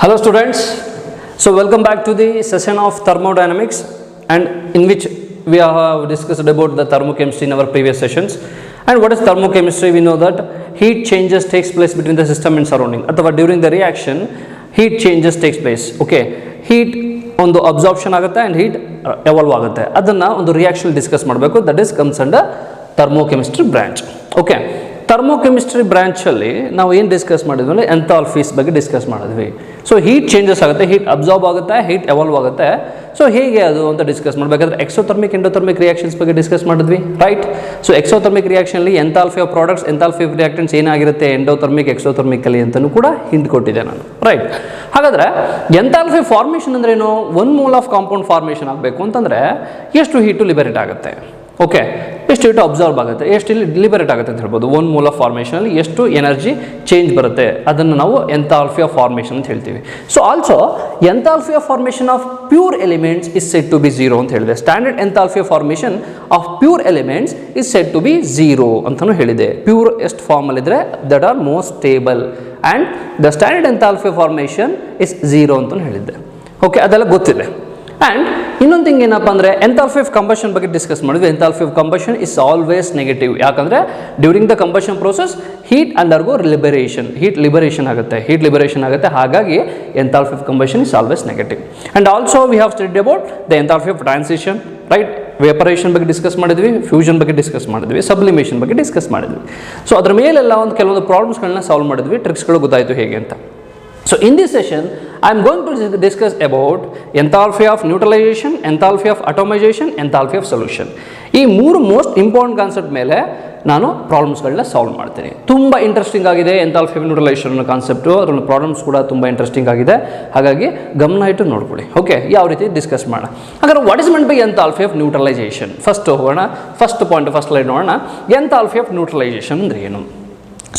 Hello students, so welcome back to the session of thermodynamics, and in which we have discussed about the thermochemistry in our previous sessions. And what is thermochemistry? We know that heat changes takes place between the system and surrounding, ಅಥವಾ during the reaction heat changes takes place. Okay, heat ಒಂದು absorption ಆಗುತ್ತೆ and heat evolve ಆಗುತ್ತೆ. ಅದನ್ನು ಒಂದು reaction discuss ಮಾಡಬೇಕು. That is comes under thermochemistry branch. Okay, thermochemistry branch ಅಲ್ಲಿ ನಾವು ಏನು ಡಿಸ್ಕಸ್ ಮಾಡಿದ್ವಿ ಅಂದರೆ ಎಂಥಾಲ್ಫೀಸ್ ಬಗ್ಗೆ ಡಿಸ್ಕಸ್ ಮಾಡಿದ್ವಿ. ಸೊ ಹೀಟ್ ಚೇಂಜಸ್ ಆಗುತ್ತೆ, ಹೀಟ್ ಅಬ್ಸಾರ್ಬ್ ಆಗುತ್ತೆ, ಹೀಟ್ ಎವಾಲ್ವ್ ಆಗುತ್ತೆ. ಸೊ ಹೇಗೆ ಅದು ಅಂತ ಡಿಸ್ಕಸ್ ಮಾಡಬೇಕಾದ್ರೆ ಎಕ್ಸೋಥರ್ಮಿಕ್ ಎಂಡೋಥರ್ಮಿಕ್ ರಿಯಾಕ್ಷನ್ಸ್ ಬಗ್ಗೆ ಡಿಸ್ಕಸ್ ಮಾಡಿದ್ವಿ, ರೈಟ್? ಸೊ ಎಕ್ಸೋಥರ್ಮಿಕ್ ರಿಯಾಕ್ಷನ್ಲಿ enthalpy of products, enthalpy of reactants ಏನಾಗಿರುತ್ತೆ ಎಂಡೋಥರ್ಮಿಕ್ ಎಕ್ಸೋಥರ್ಮಿಕಲಿ ಅಂತಲೂ ಕೂಡ ಹಿಂಟ್ ಕೊಟ್ಟಿದ್ದೆ ನಾನು, ರೈಟ್? ಹಾಗಾದರೆ ಎಂಥಾಲ್ಫಿ ಫಾರ್ಮೇಷನ್ ಅಂದ್ರೇನು? One mole of compound formation ಆಗಬೇಕು ಅಂತಂದರೆ ಎಷ್ಟು ಹೀಟು ಲಿಬರೇಟ್ ಆಗುತ್ತೆ, ಓಕೆ, ಎಷ್ಟು ಹೀಟು ಅಬ್ಸರ್ವ್ ಆಗುತ್ತೆ, ಎಷ್ಟು ಇಲ್ಲಿ ಲಿಬರೇಟ್ ಆಗುತ್ತೆ ಅಂತ ಹೇಳ್ಬೋದು. ಒನ್ ಮೂಲ್ ಆಫ್ ಫಾರ್ಮೇಷನಲ್ಲಿ ಎಷ್ಟು ಎನರ್ಜಿ ಚೇಂಜ್ ಬರುತ್ತೆ ಅದನ್ನು ನಾವು ಎಂಥಾಲ್ಫಿ ಆಫ್ ಫಾರ್ಮೇಷನ್ ಅಂತ ಹೇಳ್ತೀವಿ. So also enthalpy of formation of pure elements is said to be zero ಅಂತ ಹೇಳಿದೆ. Standard enthalpy of formation of pure elements is said to be zero ಅಂತಲೂ ಹೇಳಿದೆ. ಪ್ಯೂರ್ ಎಷ್ಟು ಫಾರ್ಮಲ್ಲಿದ್ದರೆ that are most stable and the standard enthalpy of formation is zero ಅಂತಲೂ ಹೇಳಿದ್ದೆ. Okay, ಅದೆಲ್ಲ ಗೊತ್ತಿದೆ. ಆ್ಯಂಡ್ ಇನ್ನೊಂದು ಥಿಂಗ್ ಏನಪ್ಪ ಅಂದರೆ ಎಂಥಾಲ್ಫಿ ಆಫ್ ಕಂಬಷನ್ ಬಗ್ಗೆ ಡಿಸ್ಕಸ್ ಮಾಡಿದ್ವಿ. Enthalpy of combustion is always negative. ಯಾಕಂದರೆ during the combustion process heat undergo liberation, heat liberation ಆಗುತ್ತೆ, ಹಾಗಾಗಿ enthalpy of combustion is always negative. And also we have studied about the enthalpy of transition, right? Evaporation ಬಗ್ಗೆ discuss ಮಾಡಿದ್ವಿ, fusion ಬಗ್ಗೆ discuss ಮಾಡಿದ್ವಿ, sublimation ಬಗ್ಗೆ discuss ಮಾಡಿದ್ವಿ. So ಅದ್ರ ಮೇಲೆಲ್ಲ ಕೆಲವೊಂದು ಪ್ರಾಬ್ಲಮ್ಸ್ಗಳನ್ನ ಸಾಲ್ವ್ ಮಾಡಿದ್ವಿ, ಟ್ರಿಕ್ಸ್ಗಳು ಗೊತ್ತಾಯಿತು ಹೇಗೆ ಅಂತ. So in this session I am going to discuss about enthalpy of neutralization, enthalpy of atomization, enthalpy of solution. ಈ ಮೂರು ಮೋಸ್ಟ್ ಇಂಪಾರ್ಟೆಂಟ್ ಕಾನ್ಸೆಪ್ಟ್ ಮೇಲೆ ನಾನು ಪ್ರಾಬ್ಲಮ್ಸ್ಗಳನ್ನ ಸಾಲ್ವ್ ಮಾಡ್ತೀನಿ. ತುಂಬ ಇಂಟ್ರೆಸ್ಟಿಂಗ್ ಆಗಿದೆ ಎಂಥಾಲ್ಪಿ ಆಫ್ ನ್ಯೂಟ್ರಲೈಸೇಷನ್ ಅನ್ನೋ ಕಾನ್ಸೆಪ್ಟು, ಅದರ ಪ್ರಾಬ್ಲಮ್ಸ್ ಕೂಡ ತುಂಬ ಇಂಟ್ರೆಸ್ಟಿಂಗ್ ಆಗಿದೆ, ಹಾಗಾಗಿ ಗಮನ ಇಟ್ಟು ನೋಡ್ಕೊಳ್ಳಿ. ಓಕೆ, ಯಾವ ರೀತಿ ಡಿಸ್ಕಸ್ ಮಾಡೋಣ. ಹಾಗಾದ್ರೆ what is meant by enthalpy of neutralization? First ಹೋಗೋಣ, ಫಸ್ಟ್ ಪಾಯಿಂಟ್, ಫಸ್ಟ್ ಲೈನ್ ನೋಡೋಣ. ಎಂಥಾಲ್ಪಿ ಆಫ್ ನ್ಯೂಟ್ರಲೈಸೇಷನ್ ಅಂದರೆ ಏನು?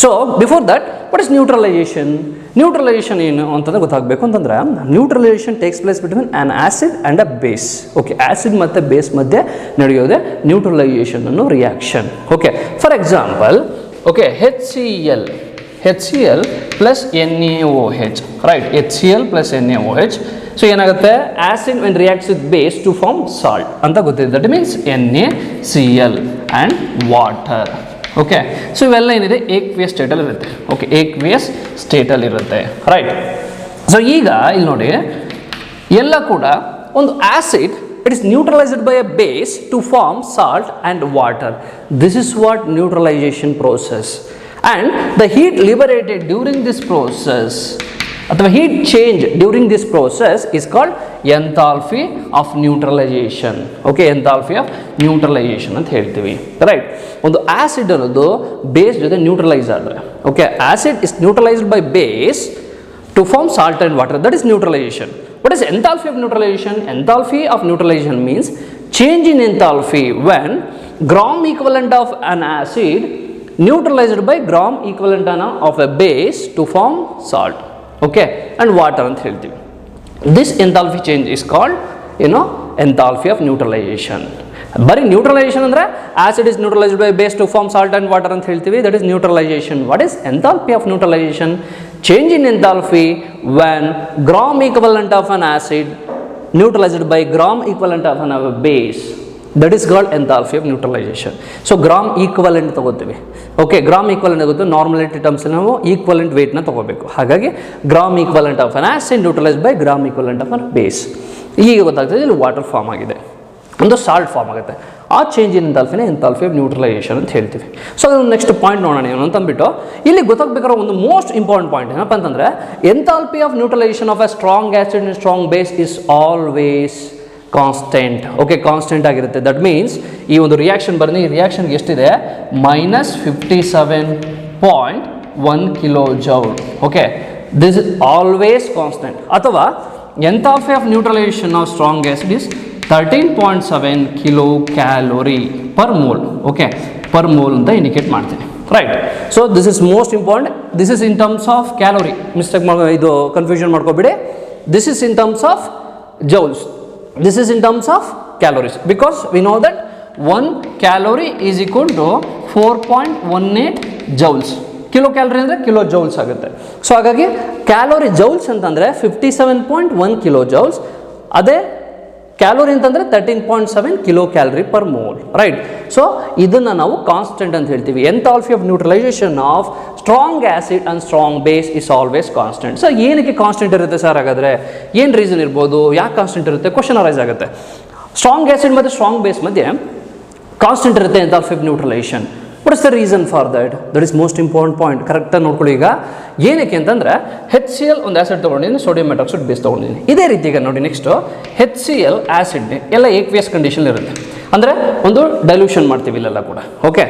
So before that what is neutralization? Neutralization ಏನು ಅಂತಂದ್ರೆ ಗೊತ್ತಾಗಬೇಕು ಅಂತಂದ್ರೆ, neutralization takes place between an acid and a base. Okay, acid ಮತ್ತು base ಮಧ್ಯೆ ನಡೆಯೋದೆ ನ್ಯೂಟ್ರಲೈಸೇಷನ್ ಅನ್ನೋ reaction. Okay, for example, okay, HCl plus NaOH, right? HCl plus NaOH. So ಏನಾಗುತ್ತೆ? Acid when reacts with base to form salt ಅಂತ ಗೊತ್ತಿದೆ. That means NaCl and water. Okay, so ಇವೆಲ್ಲ ಏನಿದೆ ಏಕ್ವಿಯಸ್ ಸ್ಟೇಟಲ್ಲಿ ಇರುತ್ತೆ. ಓಕೆ, ಏಕ್ವಿಯಸ್ ಸ್ಟೇಟಲ್ಲಿ ಇರುತ್ತೆ, ರೈಟ್? ಸೊ ಈಗ ಇಲ್ಲಿ ನೋಡಿ, ಎಲ್ಲ ಕೂಡ ಒಂದು acid it is neutralized by a base to form salt and water. This is what neutralization process. And the heat liberated during this process ಅಥವಾ heat change during this process is called enthalpy of neutralization. Okay, enthalpy of neutralization ಅಂತ ಹೇಳ್ತೀವಿ, right? ಒಂದು acid ಅನ್ನೋದು base ಜೊತೆ neutralize ಆದರೆ, okay, acid is neutralized by base to form salt and water. That is neutralization. What is enthalpy of neutralization? Enthalpy of neutralization means change in enthalpy when gram equivalent of an acid neutralized by gram equivalent of a base to form salt, okay, and water ಅಂತ ಹೇಳ್ತೀವಿ. This enthalpy change is called, enthalpy of neutralization. ಬರೀ neutralization ಅಂದರೆ acid is neutralized by base to form salt and water ಅಂತ ಹೇಳ್ತೀವಿ. That is neutralization. What is enthalpy of neutralization? Change in enthalpy when gram equivalent of an acid neutralized by gram equivalent of an base. That is called enthalpy of neutralization. So gram equivalent ತಗೋತೀವಿ. Okay, gram equivalent ಆಗುತ್ತೆ. Normality terms ನಾವು equivalent ವೇಟ್ನ ತಗೋಬೇಕು. ಹಾಗಾಗಿ gram equivalent of an acid neutralized by gram equivalent of an base. ಈಗ ಗೊತ್ತಾಗ್ತದೆ ಇಲ್ಲಿ water form ಆಗಿದೆ, ಒಂದು ಸಾಲ್ಟ್ ಫಾರ್ಮ್ ಆಗುತ್ತೆ. ಆ ಚೇಂಜ್ ಇನ್ ಎಂಥಾಲ್ಪಿನೇ ಎಂಥಾಲ್ಪಿ ಆಫ್ ನ್ಯೂಟ್ರಲೈಸೇಷನ್ ಅಂತ ಹೇಳ್ತೀವಿ. ಸೊ ಅದೊಂದು ನೆಕ್ಸ್ಟ್ ಪಾಯಿಂಟ್ ನೋಡೋಣ ಏನು ಅಂತಂದ್ಬಿಟ್ಟು, ಇಲ್ಲಿ ಗೊತ್ತಾಗಬೇಕಾದ್ರೆ ಒಂದು ಮೋಸ್ಟ್ ಇಂಪಾರ್ಟೆಂಟ್ ಪಾಯಿಂಟ್ ಏನಪ್ಪ ಅಂತಂದರೆ, enthalpy of neutralization of a strong acid and strong base is always constant. Okay, constant ಆಗಿರುತ್ತೆ. ದಟ್ ಮೀನ್ಸ್ ಈ ಒಂದು ರಿಯಾಕ್ಷನ್ ಬನ್ನಿ, ಈ ರಿಯಾಕ್ಷನ್ಗೆ ಎಷ್ಟಿದೆ? -57.1 kJ. Okay, this is always constant. ಅಥವಾ enthalpy of neutralization of strong acid is 13.7 kilocalorie per mole. Okay, per mole ಅಂತ indicate ಮಾಡ್ತೀನಿ, right? So this is most important. This is in terms of calorie. Mistake ಇದು confusion ಮಾಡ್ಕೋಬೇಡಿ. This is in terms of joules. This is in terms of calories, because we know that 1 calorie is equal to 4.18 joules. Kilo calorie ಅಂದರೆ kilo joules ಆಗುತ್ತೆ. So ಹಾಗಾಗಿ calorie joules ಅಂತಂದರೆ 57.1 kilo joules, ಅದೇ calorie ಅಂತಂದರೆ 13.7 kilo calorie per mole, right. So ಇದನ್ನು ನಾವು constant ಅಂತ ಹೇಳ್ತೀವಿ. Enthalpy of neutralization of strong acid and strong base is always constant. So ಏನಕ್ಕೆ ಕಾನ್ಸ್ಟೆಂಟ್ ಇರುತ್ತೆ ಸರ್ ಹಾಗಾದರೆ? ಏನು ರೀಸನ್ ಇರ್ಬೋದು, ಯಾಕೆ ಕಾನ್ಸ್ಟೆಂಟ್ ಇರುತ್ತೆ? ಕ್ವಶನ್ ಅರೈಸ್ ಆಗುತ್ತೆ. ಸ್ಟ್ರಾಂಗ್ ಆ್ಯಸಿಡ್ ಮತ್ತು ಸ್ಟ್ರಾಂಗ್ ಬೇಸ್ ಮಧ್ಯೆ ಕಾನ್ಸ್ಟೆಂಟ್ ಇರುತ್ತೆ enthalpy of neutralisation. What is the reason for that? That is most important point. ಕರೆಕ್ಟಾಗಿ ನೋಡ್ಕೊಳ್ಳಿ. ಈಗ ಏನಕ್ಕೆ ಅಂತಂದರೆ HCl ಒಂದು ಆ್ಯಸಿಡ್ ತೊಗೊಂಡಿದ್ದೀನಿ, ಸೋಡಿಯಂ ಹೈಡ್ರಾಕ್ಸೈಡ್ ಬೇಸ್ ತೊಗೊಂಡಿದ್ದೀನಿ. ಇದೇ ರೀತಿ ಈಗ ನೋಡಿ ನೆಕ್ಸ್ಟು HCl ಆ್ಯಸಿಡ್ ಎಲ್ಲ ಏಕ್ವಿಯಸ್ ಕಂಡೀಷನ್ ಇರುತ್ತೆ, ಅಂದರೆ ಒಂದು ಡೈಲ್ಯೂಷನ್ ಮಾಡ್ತೀವಿ ಇಲ್ಲೆಲ್ಲ ಕೂಡ. ಓಕೆ,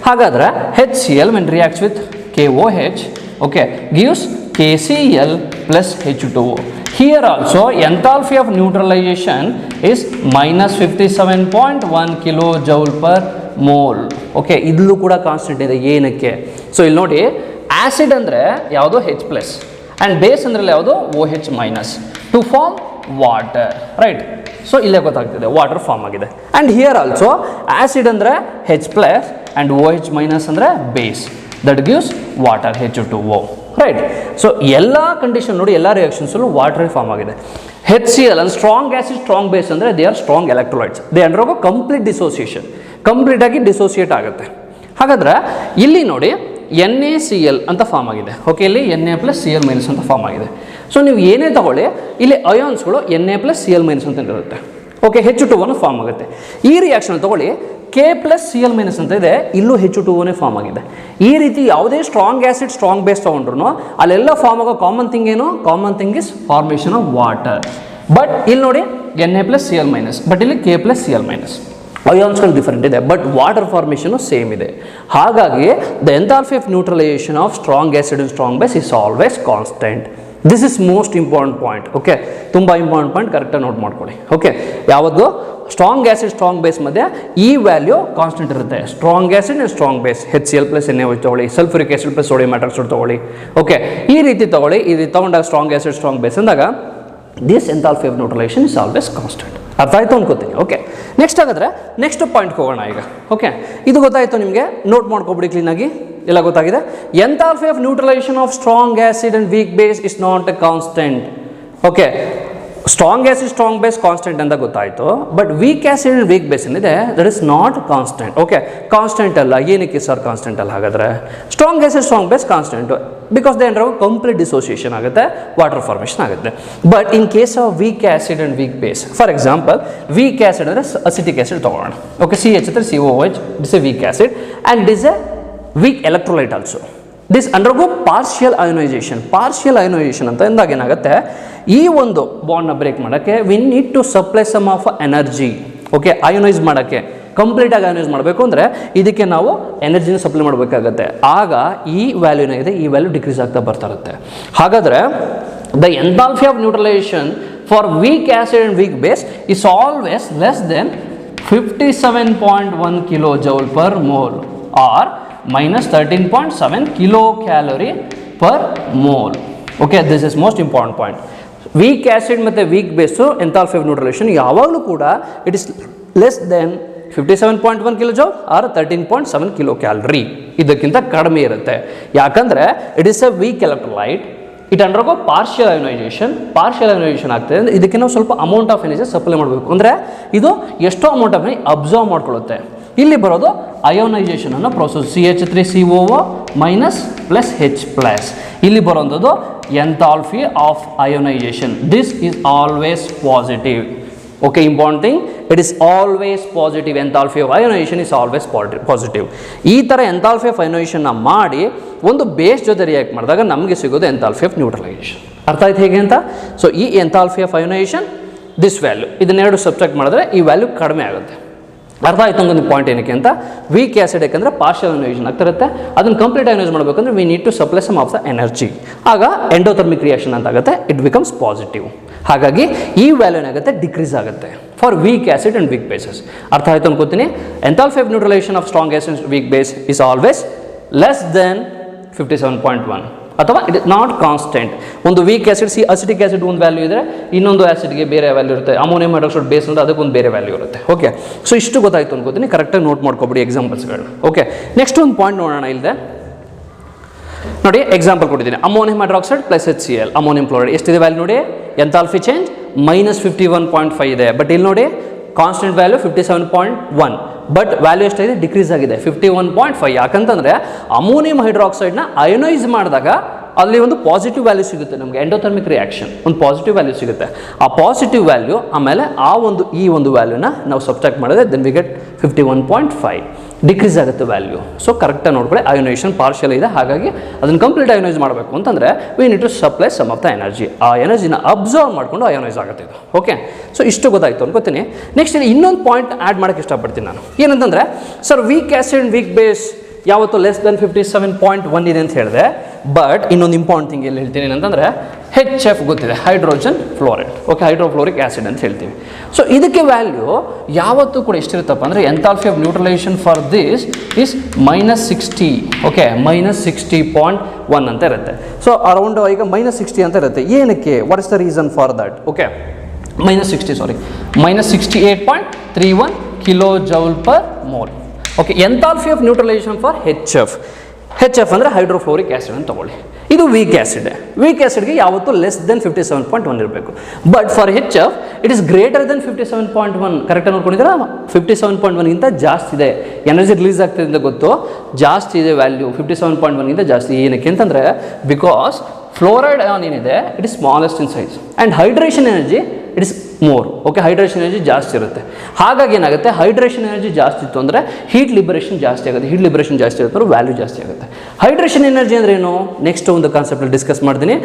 ಹಾಗಾದರೆ HCl when reacts with KOH, okay, gives KCl plus H2O. Here also enthalpy of neutralization is minus 57.1 kilojoule per mole. Okay, ಇದಲ್ಲೂ ಕೂಡ ಕಾನ್ಸ್ಟೆಂಟ್ ಇದೆ. ಏನಕ್ಕೆ? ಸೊ ಇಲ್ಲಿ ನೋಡಿ, ಆ್ಯಸಿಡ್ ಅಂದರೆ ಯಾವುದು H ಪ್ಲಸ್ ಆ್ಯಂಡ್ ಬೇಸ್ ಅಂದರೆ ಯಾವುದು OH minus to form water, right. So ಇಲ್ಲೇ ಗೊತ್ತಾಗ್ತಿದೆ ವಾಟರ್ ಫಾರ್ಮ್ ಆಗಿದೆ. ಆ್ಯಂಡ್ ಹಿಯರ್ ಆಲ್ಸೋ ಆ್ಯಸಿಡ್ ಅಂದರೆ H plus and OH minus ಅಂದರೆ base, that gives water H2O, right. So ಎಲ್ಲ ಕಂಡೀಷನ್ ನೋಡಿ, ಎಲ್ಲ ರಿಯಾಕ್ಷನ್ಸಲ್ಲೂ ವಾಟರ್ ಫಾರ್ಮ್ ಆಗಿದೆ. HCl and strong acid strong base ಅಂದರೆ they are strong electrolytes. They undergo complete dissociation, ಕಂಪ್ಲೀಟಾಗಿ dissociate ಆಗುತ್ತೆ. ಹಾಗಾದರೆ ಇಲ್ಲಿ ನೋಡಿ NaCl ಅಂತ ಫಾರ್ಮ್ ಆಗಿದೆ. ಓಕೆ, ಇಲ್ಲಿ Na ಪ್ಲಸ್ Cl ಮೈನಸ್ ಅಂತ ಫಾರ್ಮ್ ಆಗಿದೆ. ಸೊ ನೀವು ಏನೇ ತಗೊಳ್ಳಿ, ಇಲ್ಲಿ ಅಯಾನ್ಸ್ಗಳು Na ಪ್ಲಸ್ Cl ಮೈನಸ್ ಅಂತ ಇರುತ್ತೆ. ಓಕೆ, H2O ಫಾರ್ಮ್ ಆಗುತ್ತೆ. ಈ ರಿಯಾಕ್ಷನ್ ತಗೊಳ್ಳಿ, K ಪ್ಲಸ್ Cl ಮೈನಸ್ ಅಂತ ಇದೆ, ಇಲ್ಲೂ H2O ಫಾರ್ಮ್ ಆಗಿದೆ. ಈ ರೀತಿ ಯಾವುದೇ ಸ್ಟ್ರಾಂಗ್ ಆ್ಯಸಿಡ್ ಸ್ಟ್ರಾಂಗ್ ಬೇಸ್ ತೊಗೊಂಡ್ರು ಅಲ್ಲೆಲ್ಲ ಫಾರ್ಮ್ ಆಗೋ ಕಾಮನ್ ಥಿಂಗ್ ಏನು? Common thing is formation of water. But ಇಲ್ಲಿ ನೋಡಿ Na plus Cl minus, but ಇಲ್ಲಿ K ಪ್ಲಸ್ Cl ಮೈನಸ್. ಅಯಾನ್ಸ್ಗಳು ಡಿಫರೆಂಟ್ ಇದೆ, ಬಟ್ ವಾಟರ್ ಫಾರ್ಮೇಷನು ಸೇಮ್ ಇದೆ. ಹಾಗಾಗಿ the enthalpy of neutralization of strong acid and strong base is always constant. This is most important point. Okay, ತುಂಬ important point, ಕರೆಕ್ಟಾಗಿ note ಮಾಡ್ಕೊಳ್ಳಿ. Okay, ಯಾವುದು strong acid strong base ಮಧ್ಯೆ ಈ value constant ಇರುತ್ತೆ. Strong acid and strong base HCl plus NaOH ತೊಗೊಳ್ಳಿ, sulphuric acid plus sodium hydroxide ತೊಗೊಳ್ಳಿ. Okay, ಈ ರೀತಿ ತೊಗೊಳ್ಳಿ. ಈ ರೀತಿ ತೊಗೊಂಡಾಗ ಸ್ಟ್ರಾಂಗ್ ಆ್ಯಸಿಡ್ ಸ್ಟ್ರಾಂಗ್ ಬೇಸ್ ಅಂದಾಗ this enthalpy of neutralization is always constant. ಅರ್ಥ ಆಯಿತು ಅನ್ಕೋತೀನಿ. ಓಕೆ, ನೆಕ್ಸ್ಟ್ ಹಾಗಾದರೆ ನೆಕ್ಸ್ಟ್ ಪಾಯಿಂಟ್ಗೆ ಹೋಗೋಣ ಈಗ. ಓಕೆ, ಇದು ಗೊತ್ತಾಯಿತು ನಿಮಗೆ, ನೋಟ್ ಮಾಡ್ಕೊಬಿಡಿ ಕ್ಲೀನಾಗಿ, ಎಲ್ಲ ಗೊತ್ತಾಗಿದೆ. Enthalpy of neutralization of strong acid and weak base is not a constant. Okay, strong acid strong base constant ಅಂತ ಗೊತ್ತಾಯಿತು, but weak acid and weak base ಏನಿದೆ that is not constant. Okay, constant ಅಲ್ಲ. ಏನಕ್ಕೆ sir constant ಅಲ್ಲ ಹಾಗಾದರೆ? Strong acid strong base constant, because they under complete dissociation ಆಗುತ್ತೆ, water formation ಆಗುತ್ತೆ. But in case of weak acid and weak base, for example weak acid ಅಂದರೆ acetic acid ತೊಗೊಳ್ಳೋಣ. Okay, CH ಅಂದರೆ COOH, this a weak acid and this a weak electrolyte also. This undergo partial ionization. Partial ionization ಅಂತ ಎಂದಾಗ ಏನಾಗುತ್ತೆ, ಈ ಒಂದು ಬಾಂಡ್ನ break ಮಾಡೋಕ್ಕೆ we need to supply some of energy. Okay, ionize ಮಾಡೋಕ್ಕೆ, ಕಂಪ್ಲೀಟಾಗಿ ಅಯೋನೈಸ್ ಮಾಡಬೇಕು ಅಂದರೆ ಇದಕ್ಕೆ ನಾವು ಎನರ್ಜಿನ ಸಪ್ಲೈ ಮಾಡಬೇಕಾಗತ್ತೆ. ಆಗ ಈ ವ್ಯಾಲ್ಯೂ ಏನಾಗಿದೆ, ಈ ವ್ಯಾಲ್ಯೂ ಡಿಕ್ರೀಸ್ ಆಗ್ತಾ ಬರ್ತಾ ಇರುತ್ತೆ. ಹಾಗಾದರೆ the enthalpy of neutralization for weak acid and weak base is always less than 57.1 kilojoule per mole or minus 13.7 kilocalorie per mole. Okay, this is most important point. Weak acid ಮತ್ತು weak base enthalpy of neutralization ಯಾವಾಗಲೂ ಕೂಡ it is less than 57.1 kilojoule or 13.7 kilocalorie. ಇದಕ್ಕಿಂತ ಕಡಿಮೆ ಇರುತ್ತೆ. ಯಾಕಂದರೆ it is a weak electrolyte. It undergo partial ionization. Partial ionisation ಆಗ್ತದೆ ಅಂದರೆ ಇದಕ್ಕೆ ನಾವು ಸ್ವಲ್ಪ ಅಮೌಂಟ್ ಆಫ್ ಎನರ್ಜಿ ಸಪ್ಲೈ ಮಾಡಬೇಕು. ಅಂದರೆ ಇದು ಎಷ್ಟೋ ಅಮೌಂಟ್ ಆಫ್ ಎನರ್ಜಿ ಅಬ್ಸರ್ವ್ ಮಾಡ್ಕೊಳ್ಳುತ್ತೆ. ಇಲ್ಲಿ ಬರೋದು ಅಯೋನೈಸೇಷನ್ ಅನ್ನೋ process, CH3COO minus plus H plus. ಇಲ್ಲಿ ಬರೋಂಥದ್ದು enthalpy of ionization. This is always positive. Okay, important thing, it is always positive. Enthalpy of ionization is always positive. ಈ ಥರ enthalpy of ಅಯೋನೈಸೇಷನ್ನ ಮಾಡಿ ಒಂದು ಬೇಸ್ ಜೊತೆ ರಿಯಾಕ್ಟ್ ಮಾಡಿದಾಗ ನಮಗೆ ಸಿಗೋದು ಎಂಥಾಲ್ಪಿ ಆಫ್ ನ್ಯೂಟ್ರಲೈಸೇಷನ್. ಅರ್ಥ ಆಯ್ತು ಹೇಗೆ ಅಂತ? ಸೊ ಈ enthalpy of ionization this value, ಇದನ್ನೆರಡು ಸಬ್ಸ್ಟ್ರಾಕ್ಟ್ ಮಾಡಿದ್ರೆ ಈ ವ್ಯಾಲ್ಯೂ ಕಡಿಮೆ ಆಗುತ್ತೆ. ಅರ್ಥ ಆಯ್ತು ಒಂದು ಪಾಯಿಂಟ್ ಏನಕ್ಕೆ ಅಂತ? ವೀಕ್ ಆ್ಯಸಿಡ್ ಯಾಕಂದರೆ ಪಾರ್ಷಿಯಲ್ ಅಯೋನೈಸೇಷನ್ ಆಗ್ತಿರುತ್ತೆ, ಅದನ್ನು ಕಂಪ್ಲೀಟ್ ಅಯೋನೈಸ್ ಮಾಡಬೇಕಂದ್ರೆ we need to supply some of the energy. ಆಗ ಎಂಡೋಥರ್ಮಿಕ್ ರಿಯಾಕ್ಷನ್ ಅಂತ ಆಗುತ್ತೆ, ಇಟ್ ಬಿಕಮ್ಸ್ ಪಾಸಿಟಿವ್. ಹಾಗಾಗಿ ಈ ವ್ಯಾಲ್ಯೂ ಏನಾಗುತ್ತೆ, ಡಿಕ್ರೀಸ್ ಆಗುತ್ತೆ for weak acid and weak bases. ಅರ್ಥ ಆಯಿತು ಅನ್ಕೋತೀನಿ. Enthalpy of neutralization of strong acid and weak base is always less than 57.1 ಅಥವಾ ಇಟ್ ಇಸ್ ನಾಟ್ ಕಾನ್ಸ್ಟೆಂಟ್. ಒಂದು ವೀಕ್ ಆ್ಯಸಿಡ್ ಅಸಿಟಿಕ್ ಆ್ಯಸಿಡ್ ಒಂದು ವ್ಯಾಲ್ಯೂ ಇದ್ದರೆ ಇನ್ನೊಂದು ಆ್ಯಸಿಡ್ಗೆ ಬೇರೆ ವ್ಯಾಲ್ಯೂ ಇರುತ್ತೆ. ಅಮೋನಿಯಂ ಹೈಡ್ರಾಕ್ಸೈಡ್ ಬೇಸ್ ಅಂದರೆ ಅದಕ್ಕೊಂದು ಬೇರೆ ವ್ಯಾಲ್ಯೂ ಇರುತ್ತೆ. ಓಕೆ, ಸೊ ಇಷ್ಟು ಗೊತ್ತಾಯಿತು ಅನ್ಕೋತೀನಿ. ಕರೆಕ್ಟಾಗಿ ನೋಟ್ ಮಾಡ್ಕೊಬಿಡಿ ಎಕ್ಸಾಂಪಲ್ಸ್ಗಳನ್ನ. ಓಕೆ, ನೆಕ್ಸ್ಟ್ ಒಂದು ಪಾಯಿಂಟ್ ನೋಡೋಣ. ಇಲ್ಲದೆ ನೋಡಿ ಎಕ್ಸಾಂಪಲ್ ಕೊಟ್ಟಿದ್ದೀನಿ, ammonium hydroxide plus HCl ammonium chloride ಎಷ್ಟಿದೆ ವ್ಯಾಲ್ಯೂ ನೋಡಿ, ಎಂಥಾಲ್ಪಿ ಚೇಂಜ್ -51.5 ಇದೆ. ಬಟ್ ಇಲ್ಲಿ ನೋಡಿ ಕಾನ್ಸ್ಟೆಂಟ್ ವ್ಯಾಲ್ಯೂ 57.1, ಬಟ್ ವ್ಯಾಲ್ಯೂ ಎಷ್ಟಾಗಿದೆ, ಡಿಕ್ರೀಸ್ ಆಗಿದೆ 51.5. ಯಾಕಂತಂದರೆ ಅಮೋನಿಯಂ ಹೈಡ್ರಾಕ್ಸೈಡ್ನ ಅಯೋನೈಸ್ ಮಾಡಿದಾಗ ಅಲ್ಲಿ ಒಂದು ಪಾಸಿಟಿವ್ ವ್ಯಾಲ್ಯೂ ಸಿಗುತ್ತೆ ನಮಗೆ, ಎಂಡೋಥರ್ಮಿಕ್ ರಿಯಾಕ್ಷನ್ ಒಂದು ಪಾಸಿಟಿವ್ ವ್ಯಾಲ್ಯೂ ಸಿಗುತ್ತೆ. ಆ ಪಾಸಿಟಿವ್ ವ್ಯಾಲ್ಯೂ ಆಮೇಲೆ ಈ ಒಂದು ವ್ಯಾಲ್ಯೂನ ನಾವು ಸಬ್ಸ್ಟ್ರಾಕ್ಟ್ ಮಾಡಿದ್ರೆ ದೆನ್ ವಿ ಗೆಟ್ 51.5, ಡಿಕ್ರೀಸ್ ಆಗುತ್ತೆ ವ್ಯಾಲ್ಯೂ. ಸೊ ಕರೆಕ್ಟಾಗಿ ನೋಡ್ಕೊಳ್ಳಿ, ಅಯೋನೈಸೇಷನ್ ಪಾರ್ಷಿಯಲ್ ಇದೆ, ಹಾಗಾಗಿ ಅದನ್ನು ಕಂಪ್ಲೀಟ್ ಅಯೋನೈಸ್ ಮಾಡಬೇಕು ಅಂತಂದರೆ we need to supply some of the energy. ಆ ಎನರ್ಜಿನ ಅಬ್ಸರ್ವ್ ಮಾಡಿಕೊಂಡು ಅಯೋನೈಸ್ ಆಗುತ್ತೆ ಇದು. ಓಕೆ, ಸೊ ಇಷ್ಟು ಗೊತ್ತಾಯಿತು ಅನ್ಕೋತೀನಿ. ನೆಕ್ಸ್ಟ್ ಇಲ್ಲಿ ಇನ್ನೊಂದು ಪಾಯಿಂಟ್ ಆ್ಯಡ್ ಮಾಡೋಕ್ಕೆ ಇಷ್ಟಪಡ್ತೀನಿ ನಾನು, ಏನಂತಂದರೆ sir weak acid weak base ಯಾವತ್ತು ಲೆಸ್ ದೆನ್ 57.1 ಇದೆ ಅಂತ ಹೇಳಿದೆ. ಬಟ್ ಇನ್ನೊಂದು ಇಂಪಾರ್ಟೆಂಟ್ ಥಿಂಗ್ ಎಲ್ಲಿ ಹೇಳ್ತೀನಿ ಏನಂತಂದರೆ HF ಗೊತ್ತಿದೆ, ಹೈಡ್ರೋಜನ್ ಫ್ಲೋರೈಡ್. ಓಕೆ, ಹೈಡ್ರೋಫ್ಲೋರಿಕ್ ಆ್ಯಸಿಡ್ ಅಂತ ಹೇಳ್ತೀವಿ. ಸೊ ಇದಕ್ಕೆ ವ್ಯಾಲ್ಯೂ ಯಾವತ್ತೂ ಕೂಡ ಎಷ್ಟಿರುತ್ತಪ್ಪ ಅಂದರೆ enthalpy of neutralization for this is -60. Okay, -60.1 ಅಂತ ಇರುತ್ತೆ. ಸೊ ಅರೌಂಡ್ ಈಗ -60 ಅಂತ ಇರುತ್ತೆ. ಏನಕ್ಕೆ, what is the reason for that? Okay, -68.31 kilojoule per mole. Okay, enthalpy of neutralization for HF ಅಂದರೆ ಹೈಡ್ರೋಫ್ಲೋರಿಕ್ ಆ್ಯಸಿಡ್ ಅಂತ ತಗೊಳ್ಳಿ. ಇದು ವೀಕ್ ಆ್ಯಸಿಡ್. ವೀಕ್ ಆ್ಯಸಿಡ್ಗೆ ಯಾವತ್ತೂ ಲೆಸ್ ದೆನ್ 57.1 ಇರಬೇಕು. But for HF it is greater than 57.1. ಕರೆಕ್ಟಾಗಿ ನೋಡ್ಕೊಂಡಿದ್ದೀರಾ, 57.1ಗಿಂತ ಜಾಸ್ತಿ ಇದೆ. ಎನರ್ಜಿ ರಿಲೀಸ್ ಆಗ್ತಿದೆ ಅಂತ ಗೊತ್ತು, ಜಾಸ್ತಿ ಇದೆ ವ್ಯಾಲ್ಯೂ, 57.1ಗಿಂತ ಜಾಸ್ತಿ. ಏನಕ್ಕೆ ಅಂತಂದರೆ ಬಿಕಾಸ್ ಫ್ಲೋರೈಡ್ ಅಯಾನ್ ಏನಿದೆ it is smallest in size and hydration energy it is more. Okay, hydration energy ಜಾಸ್ತಿ ಇರುತ್ತೆ. ಹಾಗಾಗಿ ಏನಾಗುತ್ತೆ, ಹೈಡ್ರೇಷನ್ ಎನರ್ಜಿ ಜಾಸ್ತಿ ಇತ್ತು ಅಂದರೆ ಹೀಟ್ ಲಿಬರೇಷನ್ ಜಾಸ್ತಿ ಆಗುತ್ತೆ. ಹೀಟ್ ಲಿಬರೇಷನ್ ಜಾಸ್ತಿ ಆಗುತ್ತೆ, ವ್ಯಾಲ್ಯೂ ಜಾಸ್ತಿ ಆಗುತ್ತೆ. ಹೈಡ್ರೇಷನ್ ಎನರ್ಜಿ ಅಂದರೆ ಏನು, ನೆಕ್ಸ್ಟ್ ಒಂದು ಕಾನ್ಸೆಪ್ಟಲ್ಲಿ ಡಿಸ್ಕಸ್ ಮಾಡ್ತೀನಿ,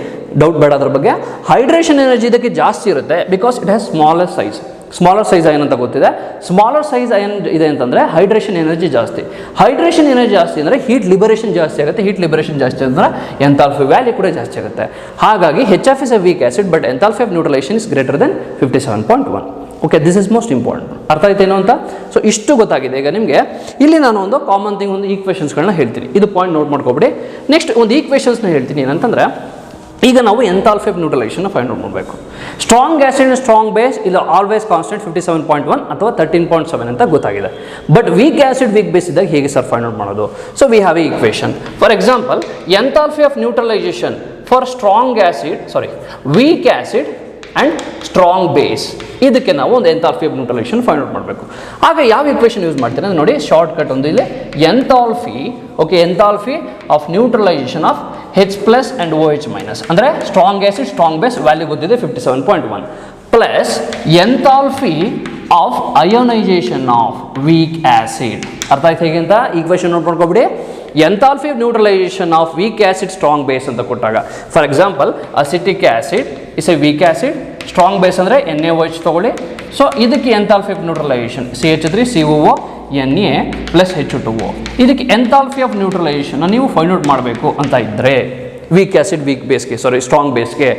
ಡೌಟ್ ಬೇಡ ಅದ್ರ ಬಗ್ಗೆ. ಹೈಡ್ರೇಷನ್ ಎನರ್ಜಿ ಇದಕ್ಕೆ ಜಾಸ್ತಿ ಇರುತ್ತೆ because it has smaller size. Smaller size ion ಅಂತ ಗೊತ್ತಿದೆ. ಸ್ಮಾಲರ್ ಸೈಜ್ ಅಯನ್ ಇದೆ ಅಂತಂದರೆ ಹೈಡ್ರೇಷನ್ ಎನರ್ಜಿ ಜಾಸ್ತಿ. ಹೈಡ್ರೇಷನ್ ಎನರ್ಜಿ ಜಾಸ್ತಿ ಅಂದರೆ ಹೀಟ್ ಲಿಬರೇಷನ್ ಜಾಸ್ತಿ ಆಗುತ್ತೆ. ಹೀಟ್ ಲಿಬರೇಷನ್ ಜಾಸ್ತಿ ಅಂದರೆ ಎಂಥಾಲ್ಪಿ ವ್ಯಾಲ್ಯೂ ಕೂಡ ಜಾಸ್ತಿ ಆಗುತ್ತೆ. ಹಾಗಾಗಿ HF is a weak acid but enthalpy of neutralization is greater than 57.1. Okay, this is most important. ಅರ್ಥ ಆಯ್ತೇನೋ ಅಂತ? ಸೊ ಇಷ್ಟು ಗೊತ್ತಾಗಿದೆ. ಈಗ ನಿಮಗೆ ಇಲ್ಲಿ ನಾನು ಒಂದು ಕಾಮನ್ ಥಿಂಗ್, ಒಂದು ಈಕ್ವೇಷನ್ಸ್ಗಳನ್ನ ಹೇಳ್ತೀನಿ. ಇದು ಪಾಯಿಂಟ್ ನೋಟ್ ಮಾಡ್ಕೊಬಿಡಿ. ನೆಕ್ಸ್ಟ್ ಒಂದು ಈಕ್ವೇಷನ್ಸ್ನ ಹೇಳ್ತೀನಿ. ಏನಂತಂದರೆ ಈಗ ನಾವು enthalpy of neutralization find out ಮಾಡಬೇಕು. ಸ್ಟ್ರಾಂಗ್ ಆ್ಯಸಿಡ್ ಸ್ಟ್ರಾಂಗ್ ಬೇಸ್ ಇಲ್ಲ ಆಲ್ವೇಸ್ ಕಾನ್ಸ್ಟೆಂಟ್ 57.1 ಅಥವಾ 13.7 ಅಂತ ಗೊತ್ತಾಗಿದೆ. But weak acid weak base ಇದ್ದಾಗ ಹೇಗೆ ಸರ್ ಫೈಂಡ್ ಔಟ್ ಮಾಡೋದು? So we have a equation. For example, enthalpy of neutralization for weak acid and strong base, ಇದಕ್ಕೆ ನಾವು ಒಂದು enthalpy of neutralization find out ಮಾಡಬೇಕು. ಆಗ ಯಾವ ಈಕ್ವೇಷನ್ ಯೂಸ್ ಮಾಡ್ತೀನಿ ಅಂದರೆ ನೋಡಿ, ಶಾರ್ಟ್ ಕಟ್ ಒಂದು ಇಲ್ಲಿ enthalpy. Okay, enthalpy of neutralization of H+ and OH- ಅಂದರೆ strong acid strong base value ಗೊತ್ತಿದೆ 57.1 plus enthalpy of ionization of weak acid. ಅರ್ಥ ಆಯ್ತು ಹೇಗೆ ಅಂತ? ಈಕ್ವೇಷನ್ ನೋಟ್ ಮಾಡ್ಕೊಬಿಡಿ. Enthalpy of neutralization of weak acid strong base ಅಂತ ಕೊಟ್ಟಾಗ, for example acetic acid is a weak acid, strong base ಅಂದರೆ NaOH ತೊಗೊಳ್ಳಿ. ಸೊ ಇದಕ್ಕೆ enthalpy of neutralization CH3COO Na plus H2O. ಇದಕ್ಕೆ ಎಂಥಾಲ್ಪಿ ಆಫ್ ನ್ಯೂಟ್ರಲೈಸೇಷನ್ ನೀವು find out ಮಾಡಬೇಕು ಅಂತ ಇದ್ದರೆ ವೀಕ್ ಆ್ಯಸಿಡ್ ವೀಕ್ ಬೇಸ್ಗೆ, ಸ್ಟ್ರಾಂಗ್ ಬೇಸ್ಗೆ,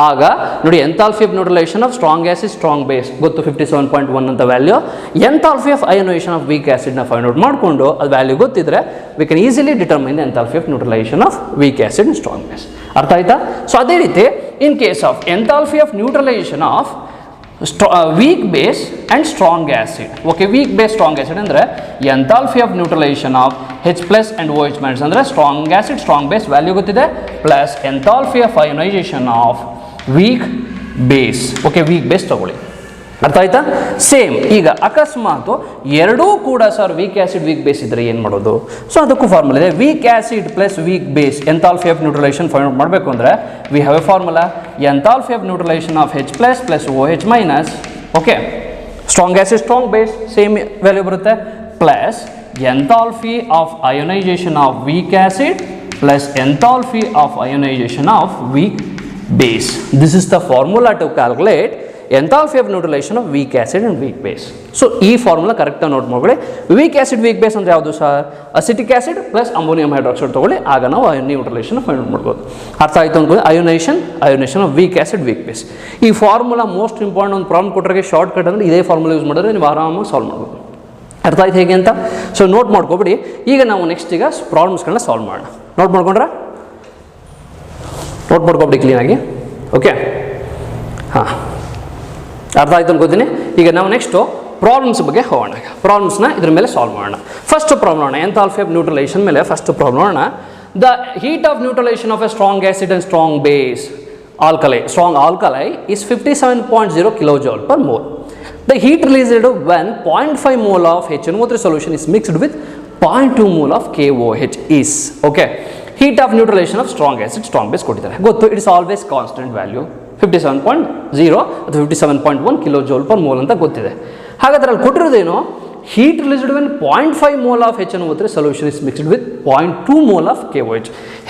ಆಗ ನೋಡಿ enthalpy of neutralization of strong acid strong base ಗೊತ್ತು 57.1 ಅಂತ value. Enthalpy of ionization of weak ಆ್ಯಸಿಡ್ನ ಫೈಂಡ್ ಔಟ್ ಮಾಡಿಕೊಂಡು ಅದು ವ್ಯಾಲ್ಯೂ ಗೊತ್ತಿದ್ರೆ we can easily determine the enthalpy of neutralization of weak acid and strong base. ಅರ್ಥ ಆಯ್ತಾ? So ಅದೇ ರೀತಿ in case of enthalpy of neutralization of weak base and strong acid. Okay, weak base strong acid ಅಂದರೆ enthalpy of neutralization of H+ and OH- ಅಂದರೆ strong acid strong base value ಗೊತ್ತಿದೆ plus enthalpy of ionization of weak base. Okay, weak base ತಗೊಳ್ಳಿ. ಅರ್ಥ ಆಯ್ತಾ? Same ಈಗ ಅಕಸ್ಮಾತ್ ಎರಡೂ ಕೂಡ sir weak acid weak base ಇದ್ದರೆ ಏನು ಮಾಡೋದು? ಸೊ ಅದಕ್ಕೂ ಫಾರ್ಮುಲಾ ಇದೆ. Weak acid plus weak base enthalpy of neutralization find out ಮಾಡಬೇಕು ಅಂದರೆ we have a formula enthalpy of neutralization of H+ plus OH-. Okay, strong acid strong base same value ಬರುತ್ತೆ plus enthalpy of ionization of weak acid plus enthalpy of ionization of weak base. This is the formula to calculate enthalpy of neutralization of weak acid and weak base. So ಈ formula ಕರೆಕ್ಟಾಗಿ note ಮಾಡ್ಕೊಳ್ಳಿ. Weak acid weak base ಅಂದರೆ ಯಾವುದು sir? Acetic acid plus ammonium hydroxide ತೊಗೊಳ್ಳಿ, ಆಗ ನಾವು neutralisation find out ಮಾಡ್ಬೋದು. ಅರ್ಥ ಆಯಿತು ಅಂದ್ಕೊಂಡು ionization of weak acid weak base. ಈ ಫಾರ್ಮುಲಾ ಮೋಸ್ಟ್ ಇಂಪಾರ್ಟೆಂಟ್. ಒಂದು ಪ್ರಾಬ್ಲಮ್ ಕೊಟ್ಟರೆ ಶಾರ್ಟ್ ಕಟ್ ಅಂದರೆ ಇದೇ ಫಾರ್ಮುಲಾ ಯೂಸ್ ಮಾಡಿದ್ರೆ ನೀವು ಆರಾಮಾಗಿ ಸಾಲ್ವ್ ಮಾಡ್ಬೋದು. ಅರ್ಥ ಆಯ್ತು ಹೇಗೆ ಅಂತ? ಸೊ ನೋಟ್ ಮಾಡ್ಕೊಬಿಡಿ. ಈಗ ನಾವು ನೆಕ್ಸ್ಟ್ ಈಗ ಪ್ರಾಬ್ಲಮ್ಸ್ಗಳನ್ನ ಸಾಲ್ವ್ ಮಾಡೋಣ. ನೋಟ್ ಮಾಡ್ಕೊಬಿಡಿ ಕ್ಲೀನಾಗಿ. ಓಕೆ, ಹಾಂ, ಅರ್ಥ ಆಯ್ತು ಅನ್ಕೋತೀನಿ. ಈಗ ನಾವು ನೆಕ್ಸ್ಟು ಪ್ರಾಬ್ಲಮ್ಸ್ ಬಗ್ಗೆ ಹೋಗೋಣ. ಪ್ರಾಬ್ಲಮ್ಸ್ನ ಇದ್ರ ಮೇಲೆ ಸಾಲ್ವ್ ಮಾಡೋಣ. ಫಸ್ಟ್ ಪ್ರಾಬ್ಲಮ್ ನೋಡೋಣ. ಎಂಥಾಲ್ಪಿ ಆಫ್ ನ್ಯೂಟ್ರಲೈಸೇಷನ್ ಮೇಲೆ ಫಸ್ಟ್ ಪ್ರಾಬ್ಲಮ್ ನೋಡೋಣ. The heat of neutralization of a strong acid and strong base strong alkali is 57.0 kilojoule per mole. The heat released when 0.5 mole of HNO3 solution is mixed with 0.2 mole of KOH is, okay, heat of neutralization of strong acid, strong base ಕೊಟ್ಟಿದ್ದಾರೆ ಗೊತ್ತು. It is always constant value 57.0 ಅಥವಾ 57.1 kilojoule per mole ಅಂತ ಗೊತ್ತಿದೆ. ಹಾಗಾದ್ರೆ ಅಲ್ಲಿ ಕೊಟ್ಟಿರೋದೇನು, heat released when 0.5 mole of HNO3 solution is mixed with 0.2 mole of KOH.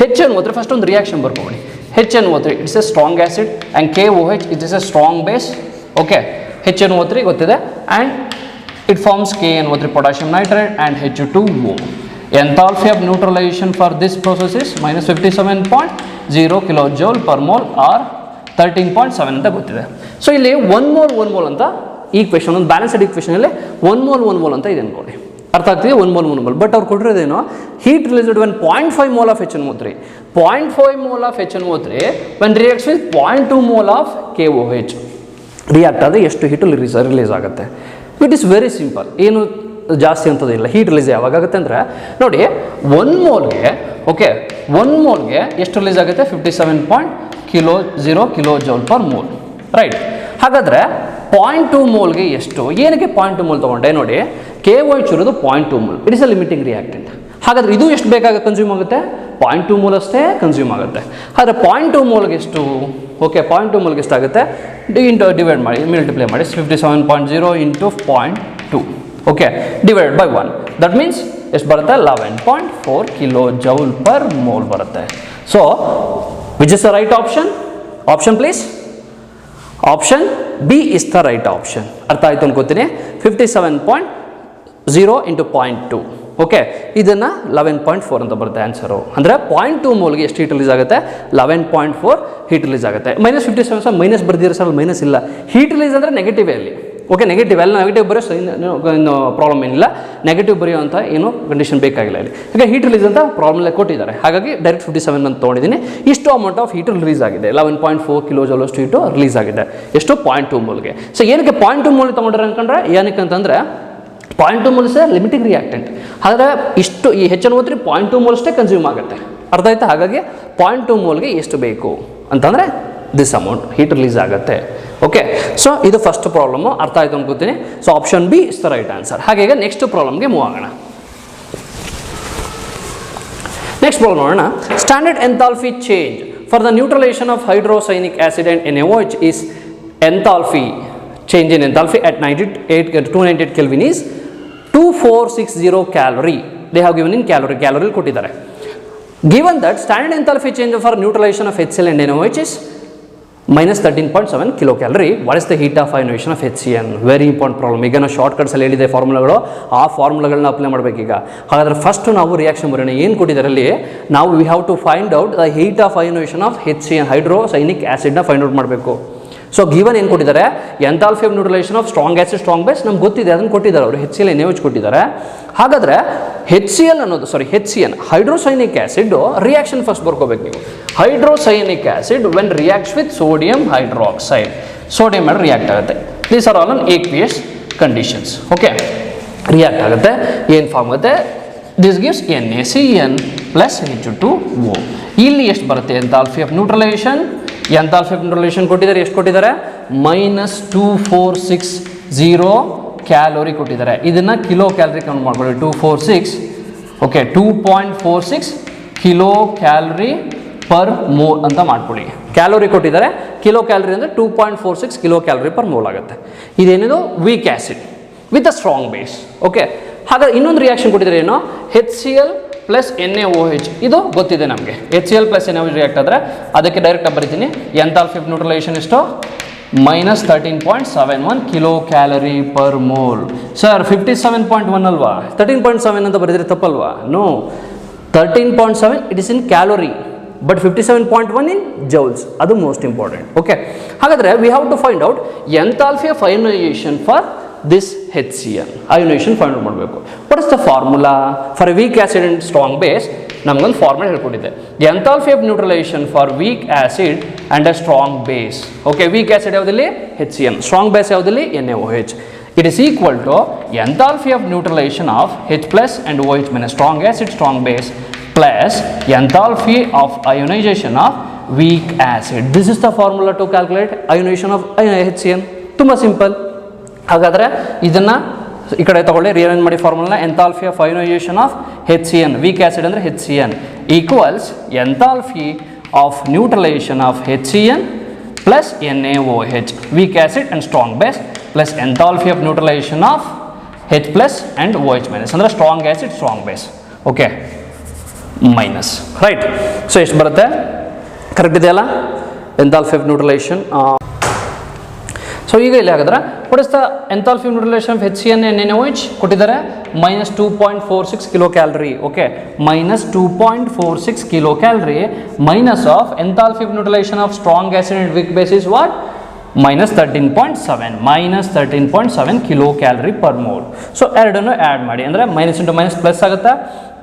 HNO3 first ಒಂದು reaction ಬರ್ಕೊಳ್ಳಿ. HNO3 it's a strong acid and KOH it is a strong base. Okay, HNO3 ಗೊತ್ತಿದೆ and it forms KNO3 potassium nitrate and H2O. Enthalpy of neutralization for this process is minus 57.0 kilojoule per mole or 13.7 ಅಂತ ಗೊತ್ತಿದೆ. So ಇಲ್ಲಿ 1 mole ಅಂತ equation, ಒಂದು balanced ಈಕ್ವೇಷನಲ್ಲಿ 1 mole ಅಂತ ಇದೆ ಅನ್ಕೊಳ್ಳಿ, ಅರ್ಥ ಆಗ್ತಿದೆ. 1 mole ಬಟ್ ಅವ್ರು ಕೊಟ್ಟಿರೋದೇನು, heat released when 0.5 mole of HNO3, 0.5 mole of HNO3 when reacts with 0.2 mole of KOH react ಆದರೆ ಎಷ್ಟು ಹೀಟು ರಿಲೀಸ್ ಆಗುತ್ತೆ. ಇಟ್ ಇಸ್ ವೆರಿ ಸಿಂಪಲ್, ಏನು ಜಾಸ್ತಿ ಅಂತದಿಲ್ಲ. ಹೀಟ್ ರಿಲೀಸ್ ಯಾವಾಗ ಆಗುತ್ತೆ ಅಂದರೆ ನೋಡಿ, 1 ಮೋಲ್ಗೆ ಓಕೆ 1 ಮೋಲ್ಗೆ ಎಷ್ಟು ರಿಲೀಸ್ ಆಗುತ್ತೆ, 57.0 ಕಿಲೋಜೌಲ್ ಪರ್ ಮೋಲ್, ರೈಟ್. ಹಾಗಾದರೆ 0.2 ಮೋಲ್ಗೆ ಎಷ್ಟು, ಏನಕ್ಕೆ 0.2 ಮೋಲ್ ತೊಗೊಂಡೆ ನೋಡಿ, KOH ಇರೋದು 0.2 mole, it is a limiting reactant. ಹಾಗಾದರೆ ಇದು ಎಷ್ಟು ಬೇಕಾಗ ಕನ್ಸ್ಯೂಮ್ ಆಗುತ್ತೆ, 0.2 ಮೋಲ್ ಅಷ್ಟೇ ಕನ್ಸ್ಯೂಮ್ ಆಗುತ್ತೆ. ಆದರೆ 0.2 ಮೋಲ್ಗೆ ಎಷ್ಟು, ಓಕೆ 0.2 ಮೋಲ್ಗೆ ಎಷ್ಟಾಗುತ್ತೆ, ಡಿವೈಡ್ ಮಾಡಿ, ಮಲ್ಟಿಪ್ಲೈ ಮಾಡಿ, 57.0 into 0.2 okay divide by 1, that means ಎಷ್ಟು ಬರುತ್ತೆ, 11.4 ಕಿಲೋಜೌಲ್ ಪರ್ ಮೋಲ್ ಬರುತ್ತೆ. So which is the right option, option please. Option B is the right option. ಅರ್ಥ ಆಯಿತು ಅನ್ಕೋತೀನಿ. 57.0 ಇಂಟು 0.2 ಓಕೆ, ಇದನ್ನು 11.4 ಅಂತ ಬರುತ್ತೆ ಆನ್ಸರು. ಅಂದರೆ 0.2 ಮೋಲ್ಗೆ ಎಷ್ಟು ಹೀಟ್ ರಿಲೀಸ್ ಆಗುತ್ತೆ, 11.4 ಹೀಟ್ ರಿಲೀಸ್ ಆಗುತ್ತೆ. minus 57 ಸರ್ ಮೈನಸ್ ಬರ್ದಿರೋ ಸರ್, ಮೈನಸ್ ಇಲ್ಲ. ಹೀಟ್ ರಿಲೀಸ್ ಅಂದರೆ ನೆಗೆಟಿವ್ ಅಲ್ಲಿ, ಓಕೆ ನೆಗೆಟಿವ್ ಎಲ್ಲ ನೆಗೆಟಿವ್ ಬರೆಯೋ ಇನ್ನು ಪ್ರಾಬ್ಲಮ್ ಏನಿಲ್ಲ, ನೆಗೆಟಿವ್ ಬರೆಯುವಂಥ ಏನು ಕಂಡೀಷನ್ ಬೇಕಾಗಿಲ್ಲ ಇಲ್ಲಿ. ಈಗ ಹೀಟ್ ರಿಲೀಸ್ ಅಂತ ಪ್ರಾಬ್ಲಮ್ ಕೊಟ್ಟಿದ್ದಾರೆ, ಹಾಗಾಗಿ ಡೈರೆಕ್ಟ್ 57 ಅಂತ ತೊಗೊಂಡಿದ್ದೀನಿ. ಇಷ್ಟು ಅಮೌಂಟ್ ಆಫ್ ಹೀಟು ರಿಲೀಸ್ ಆಗಿದೆ, 11.4 ಕಿಲೋಜೌಲ್ ಅಷ್ಟು ಹೀಟು ರಿಲೀಸ್ ಆಗಿದೆ. ಎಷ್ಟು, 0.2 ಮೋಲ್ಗೆ. ಸೊ ಏನಕ್ಕೆ 0.2 ಮೋಲ್ ತೊಗೊಂಡ್ರೆ ಅನ್ಕೊಂಡ್ರೆ, ಏನಕ್ಕೆ ಅಂತಂದರೆ 0.2 ಮೋಲ್ ಸರ್ ಲಿಮಿಟಿಂಗ್ ರಿಯಾಕ್ಟೆಂಟ್. ಆದರೆ ಇಷ್ಟು ಈ HNO3 0.2 ಮೋಲ್ ಅಷ್ಟೇ ಕನ್ಸ್ಯೂಮ್ ಆಗುತ್ತೆ, ಅರ್ಥ ಆಯ್ತಾ. ಹಾಗಾಗಿ 0.2 ಮೋಲ್ಗೆ ಎಷ್ಟು ಬೇಕು ಅಂತಂದರೆ ದಿಸ್ ಅಮೌಂಟ್ ಹೀಟ್ ರಿಲೀಸ್ ಆಗುತ್ತೆ. ಓಕೆ, ಸೊ ಇದು ಫಸ್ಟ್ ಪ್ರಾಬ್ಲಮ್ಮು, ಅರ್ಥ ಆಯಿತು ಅನ್ಕೋತೀನಿ. So option B is the right answer. ಹಾಗೆ ನೆಕ್ಸ್ಟ್ ಪ್ರಾಬ್ಲಮ್ಗೆ ಮೂವ್ ಆಗೋಣ. ನೆಕ್ಸ್ಟ್ ಪ್ರಾಬ್ಲಮ್ ನೋಡೋಣ. Standard enthalpy change for the neutralisation of hydrocyanic acid and NaOH is enthalpy change in enthalpy at 298 Kelvin is 2460 calorie. They have given in calorie ಕೊಟ್ಟಿದ್ದಾರೆ. Given that standard enthalpy change for neutralization of HCl and NaOH is minus 13.7 kilocalorie. What is the heat of ionization of HCl? Very important problem. ಈಗ ನಾವು short cuts ಅಲ್ಲಿ ಹೇಳಿದೆ ಫಾರ್ಮುಲಾಗಳು, ಆ ಫಾರ್ಮುಲಾಗಳನ್ನ apply ಮಾಡಬೇಕೀಗ. ಹಾಗಾದ್ರೆ first ನಾವು reaction ಬರೋಣ. ಏನು ಕೊಟ್ಟಿದ್ದಾರೆ ಅಲ್ಲಿ, ನಾವು we have to find out the heat of ionization of HCl hydrocyanic ಆಸಿಡ್ನ ಫೈಂಡ್ ಔಟ್ ಮಾಡಬೇಕು. ಸೊ ಗಿವನ್ ಏನು ಕೊಟ್ಟಿದ್ದಾರೆ, enthalpy of neutralization of strong acid strong base ನಮ್ಗೆ ಗೊತ್ತಿದೆ, ಅದನ್ನು ಕೊಟ್ಟಿದ್ದಾರೆ ಅವರು. HCl NaOH ಕೊಟ್ಟಿದ್ದಾರೆ. ಹಾಗಾದರೆ HCl hydrocyanic acid reaction first ಬರ್ಕೋಬೇಕು ನೀವು. Hydrocyanic acid when reacts with sodium hydroxide, sodium ಮೇಲೆ ರಿಯಾಕ್ಟ್ ಆಗುತ್ತೆ. These are all on aqueous conditions. Okay, react ಆಗುತ್ತೆ, ಏನು ಫಾರ್ಮ್ ಆಗುತ್ತೆ, this gives NaCN plus H2O. ಇಲ್ಲಿ ಎಷ್ಟು ಬರುತ್ತೆ enthalpy of neutralisation, enthalpy of neutralisation ಕೊಟ್ಟಿದ್ದಾರೆ, ಎಷ್ಟು ಕೊಟ್ಟಿದ್ದಾರೆ, minus 2460 ಕ್ಯಾಲೋರಿ ಕೊಟ್ಟಿದ್ದಾರೆ. ಇದನ್ನು ಕಿಲೋ ಕ್ಯಾಲರಿ ಕೌಂಟ್ ಮಾಡ್ಕೊಳ್ಳಿ. 246 okay 2.46 kilo calorie per mole ಅಂತ ಮಾಡ್ಕೊಳ್ಳಿ. ಕ್ಯಾಲೋರಿ ಕೊಟ್ಟಿದ್ದಾರೆ, ಕಿಲೋ ಕ್ಯಾಲರಿ ಅಂದರೆ 2.46 ಕಿಲೋ ಕ್ಯಾಲರಿ ಪರ್ ಮೋಲ್ ಆಗುತ್ತೆ. ಇದೇನಿದು weak acid with a strong base. Okay, ಹಾಗಾದ್ರೆ ಇನ್ನೊಂದು ರಿಯಾಕ್ಷನ್ ಕೊಟ್ಟಿದ್ದಾರೆ, ಏನು, HCl ಪ್ಲಸ್ NaOH. ಇದು ಗೊತ್ತಿದೆ ನಮಗೆ, HCl ಪ್ಲಸ್ NaOH ರಿಯಾಕ್ಟ್ ಆದರೆ ಅದಕ್ಕೆ ಡೈರೆಕ್ಟಾಗಿ ಬರಿತೀನಿ. ಎಂಥಾಲ್ಪಿ ಆಫ್ ನ್ಯೂಟ್ರಲೈಸೇಷನ್ ಎಷ್ಟು, minus 13.71 kilo calorie per mole. Sir 57.1 ಅಲ್ವಾ, 13.7 ಅಂತ ಬರೆದರೆ ತಪ್ಪಲ್ವಾ? No, 13.7 it is in calorie, but 57.1 in joules, ಅದು ಮೋಸ್ಟ್ ಇಂಪಾರ್ಟೆಂಟ್. ಓಕೆ, ಹಾಗಾದರೆ we have to find out enthalpy of ionization for this HCl. Ionization find out ಮಾಡಬೇಕು. What is the formula for weak acid and strong base? ನಮಗೊಂದು formula ಹೇಳ್ಕೊಟ್ಟಿದ್ದೆ, enthalpy of neutralization for weak acid and a strong base. Okay, weak acid ಯಾವುದಲ್ಲಿ, HCl, strong base ಯಾವುದಲ್ಲಿ, NaOH. It is equal to enthalpy of neutralization of H plus and OH minus strong acid strong base plus enthalpy of ionization of weak acid. This is the formula to calculate ionization of HCN. ತುಂಬ simple. ಹಾಗಾದರೆ ಇದನ್ನು ಈ ಕಡೆ ತಗೊಳ್ಳಿ, rearrange ಮಾಡಿ formula. Enthalpy of ionization of HCN, weak acid ಅಂದರೆ HCN, equals enthalpy of neutralization of HCN plus NaOH, weak acid and strong base, plus enthalpy of neutralization of H plus and OH minus, ಅಂದರೆ strong acid strong base. Okay, minus, right. So ಎಷ್ಟು ಬರುತ್ತೆ? Correct ಇದೆಯಲ್ಲ? Enthalpy of neutralisation. So ಈಗ ಇಲ್ಲಿ ಹಾಗಾದ್ರೆ what is the enthalpy of neutralization of HCN and NaOH ಕೊಟ್ಟಿದ್ದಾರೆ minus 2.46 kilo calorie. Okay, minus 2.46 kilo calorie minus of enthalpy of neutralization of strong acid and weak base is what? Minus 13.7 kilo calorie per mole. So ಎರಡನ್ನು add ಮಾಡಿ, ಅಂದರೆ minus into minus plus ಆಗುತ್ತೆ.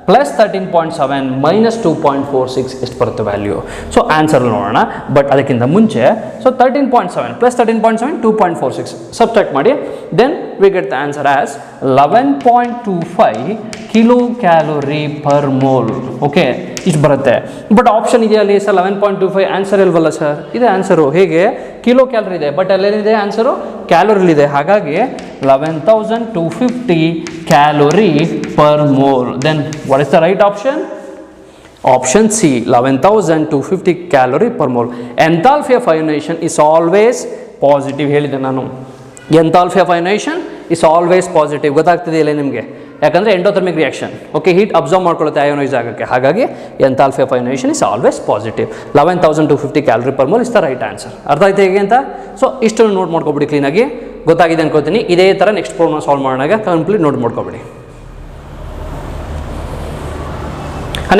Plus 13.7 minus 2.46 ಎಷ್ಟು ಬರುತ್ತೆ value? So answer ನೋಡೋಣ. But ಅದಕ್ಕಿಂತ ಮುಂಚೆ so 13.7 plus 13.7 2.46 subtract ಮಾಡಿ. Then we get the answer as 11.25 kilo calorie per mole. Okay, ಇಷ್ಟು ಬರುತ್ತೆ. ಬಟ್ ಆಪ್ಷನ್ ಇದೆಯಲ್ಲಿ ಸರ್ 11.25 ಆನ್ಸರ್ ಇಲ್ವಲ್ಲ ಸರ್? ಇದೆ ಆನ್ಸರು. ಹೇಗೆ? ಕಿಲೋ ಕ್ಯಾಲರಿ ಇದೆ, ಬಟ್ ಅಲ್ಲೇನಿದೆ ಆನ್ಸರು? ಕ್ಯಾಲೋರಿಲಿದೆ. ಹಾಗಾಗಿ 11,250 calorie per mole. Then what is the right option? Option C, 11,250 calorie per mole. Enthalpy of ionization is always positive ಹೇಳಿದೆ ನಾನು. Enthalpy of ionization is always positive. ಗೊತ್ತಾಗ್ತಿದೆಯಲ್ಲ ನಿಮಗೆ? ಯಾಕಂದರೆ endothermic reaction. Okay, heat observe ಮಾಡ್ಕೊಳ್ಳುತ್ತೆ ಅಯೋನೈಸ್ ಆಗೋಕ್ಕೆ. ಹಾಗಾಗಿ enthalpy of ionization is always positive. 11,250 calorie per mole is the right answer. ಅರ್ಥ ಆಯ್ತು ಹೇಗೆ ಅಂತ? ಸೊ ಇಷ್ಟನ್ನು ನೋಟ್ ಮಾಡ್ಕೊಬಿಡಿ ಕ್ಲೀನಾಗಿ. ಗೊತ್ತಾಗಿದೆ ಅನ್ಕೋತೀನಿ. ಇದೇ ಥರ ನೆಕ್ಸ್ಟ್ ಪ್ರಾಬ್ಲಮ್ ಸಾಲ್ವ್ ಮಾಡೋಣ. ಕಂಪ್ಲೀಟ್ ನೋಟ್ ಮಾಡ್ಕೊಬಿಡಿ.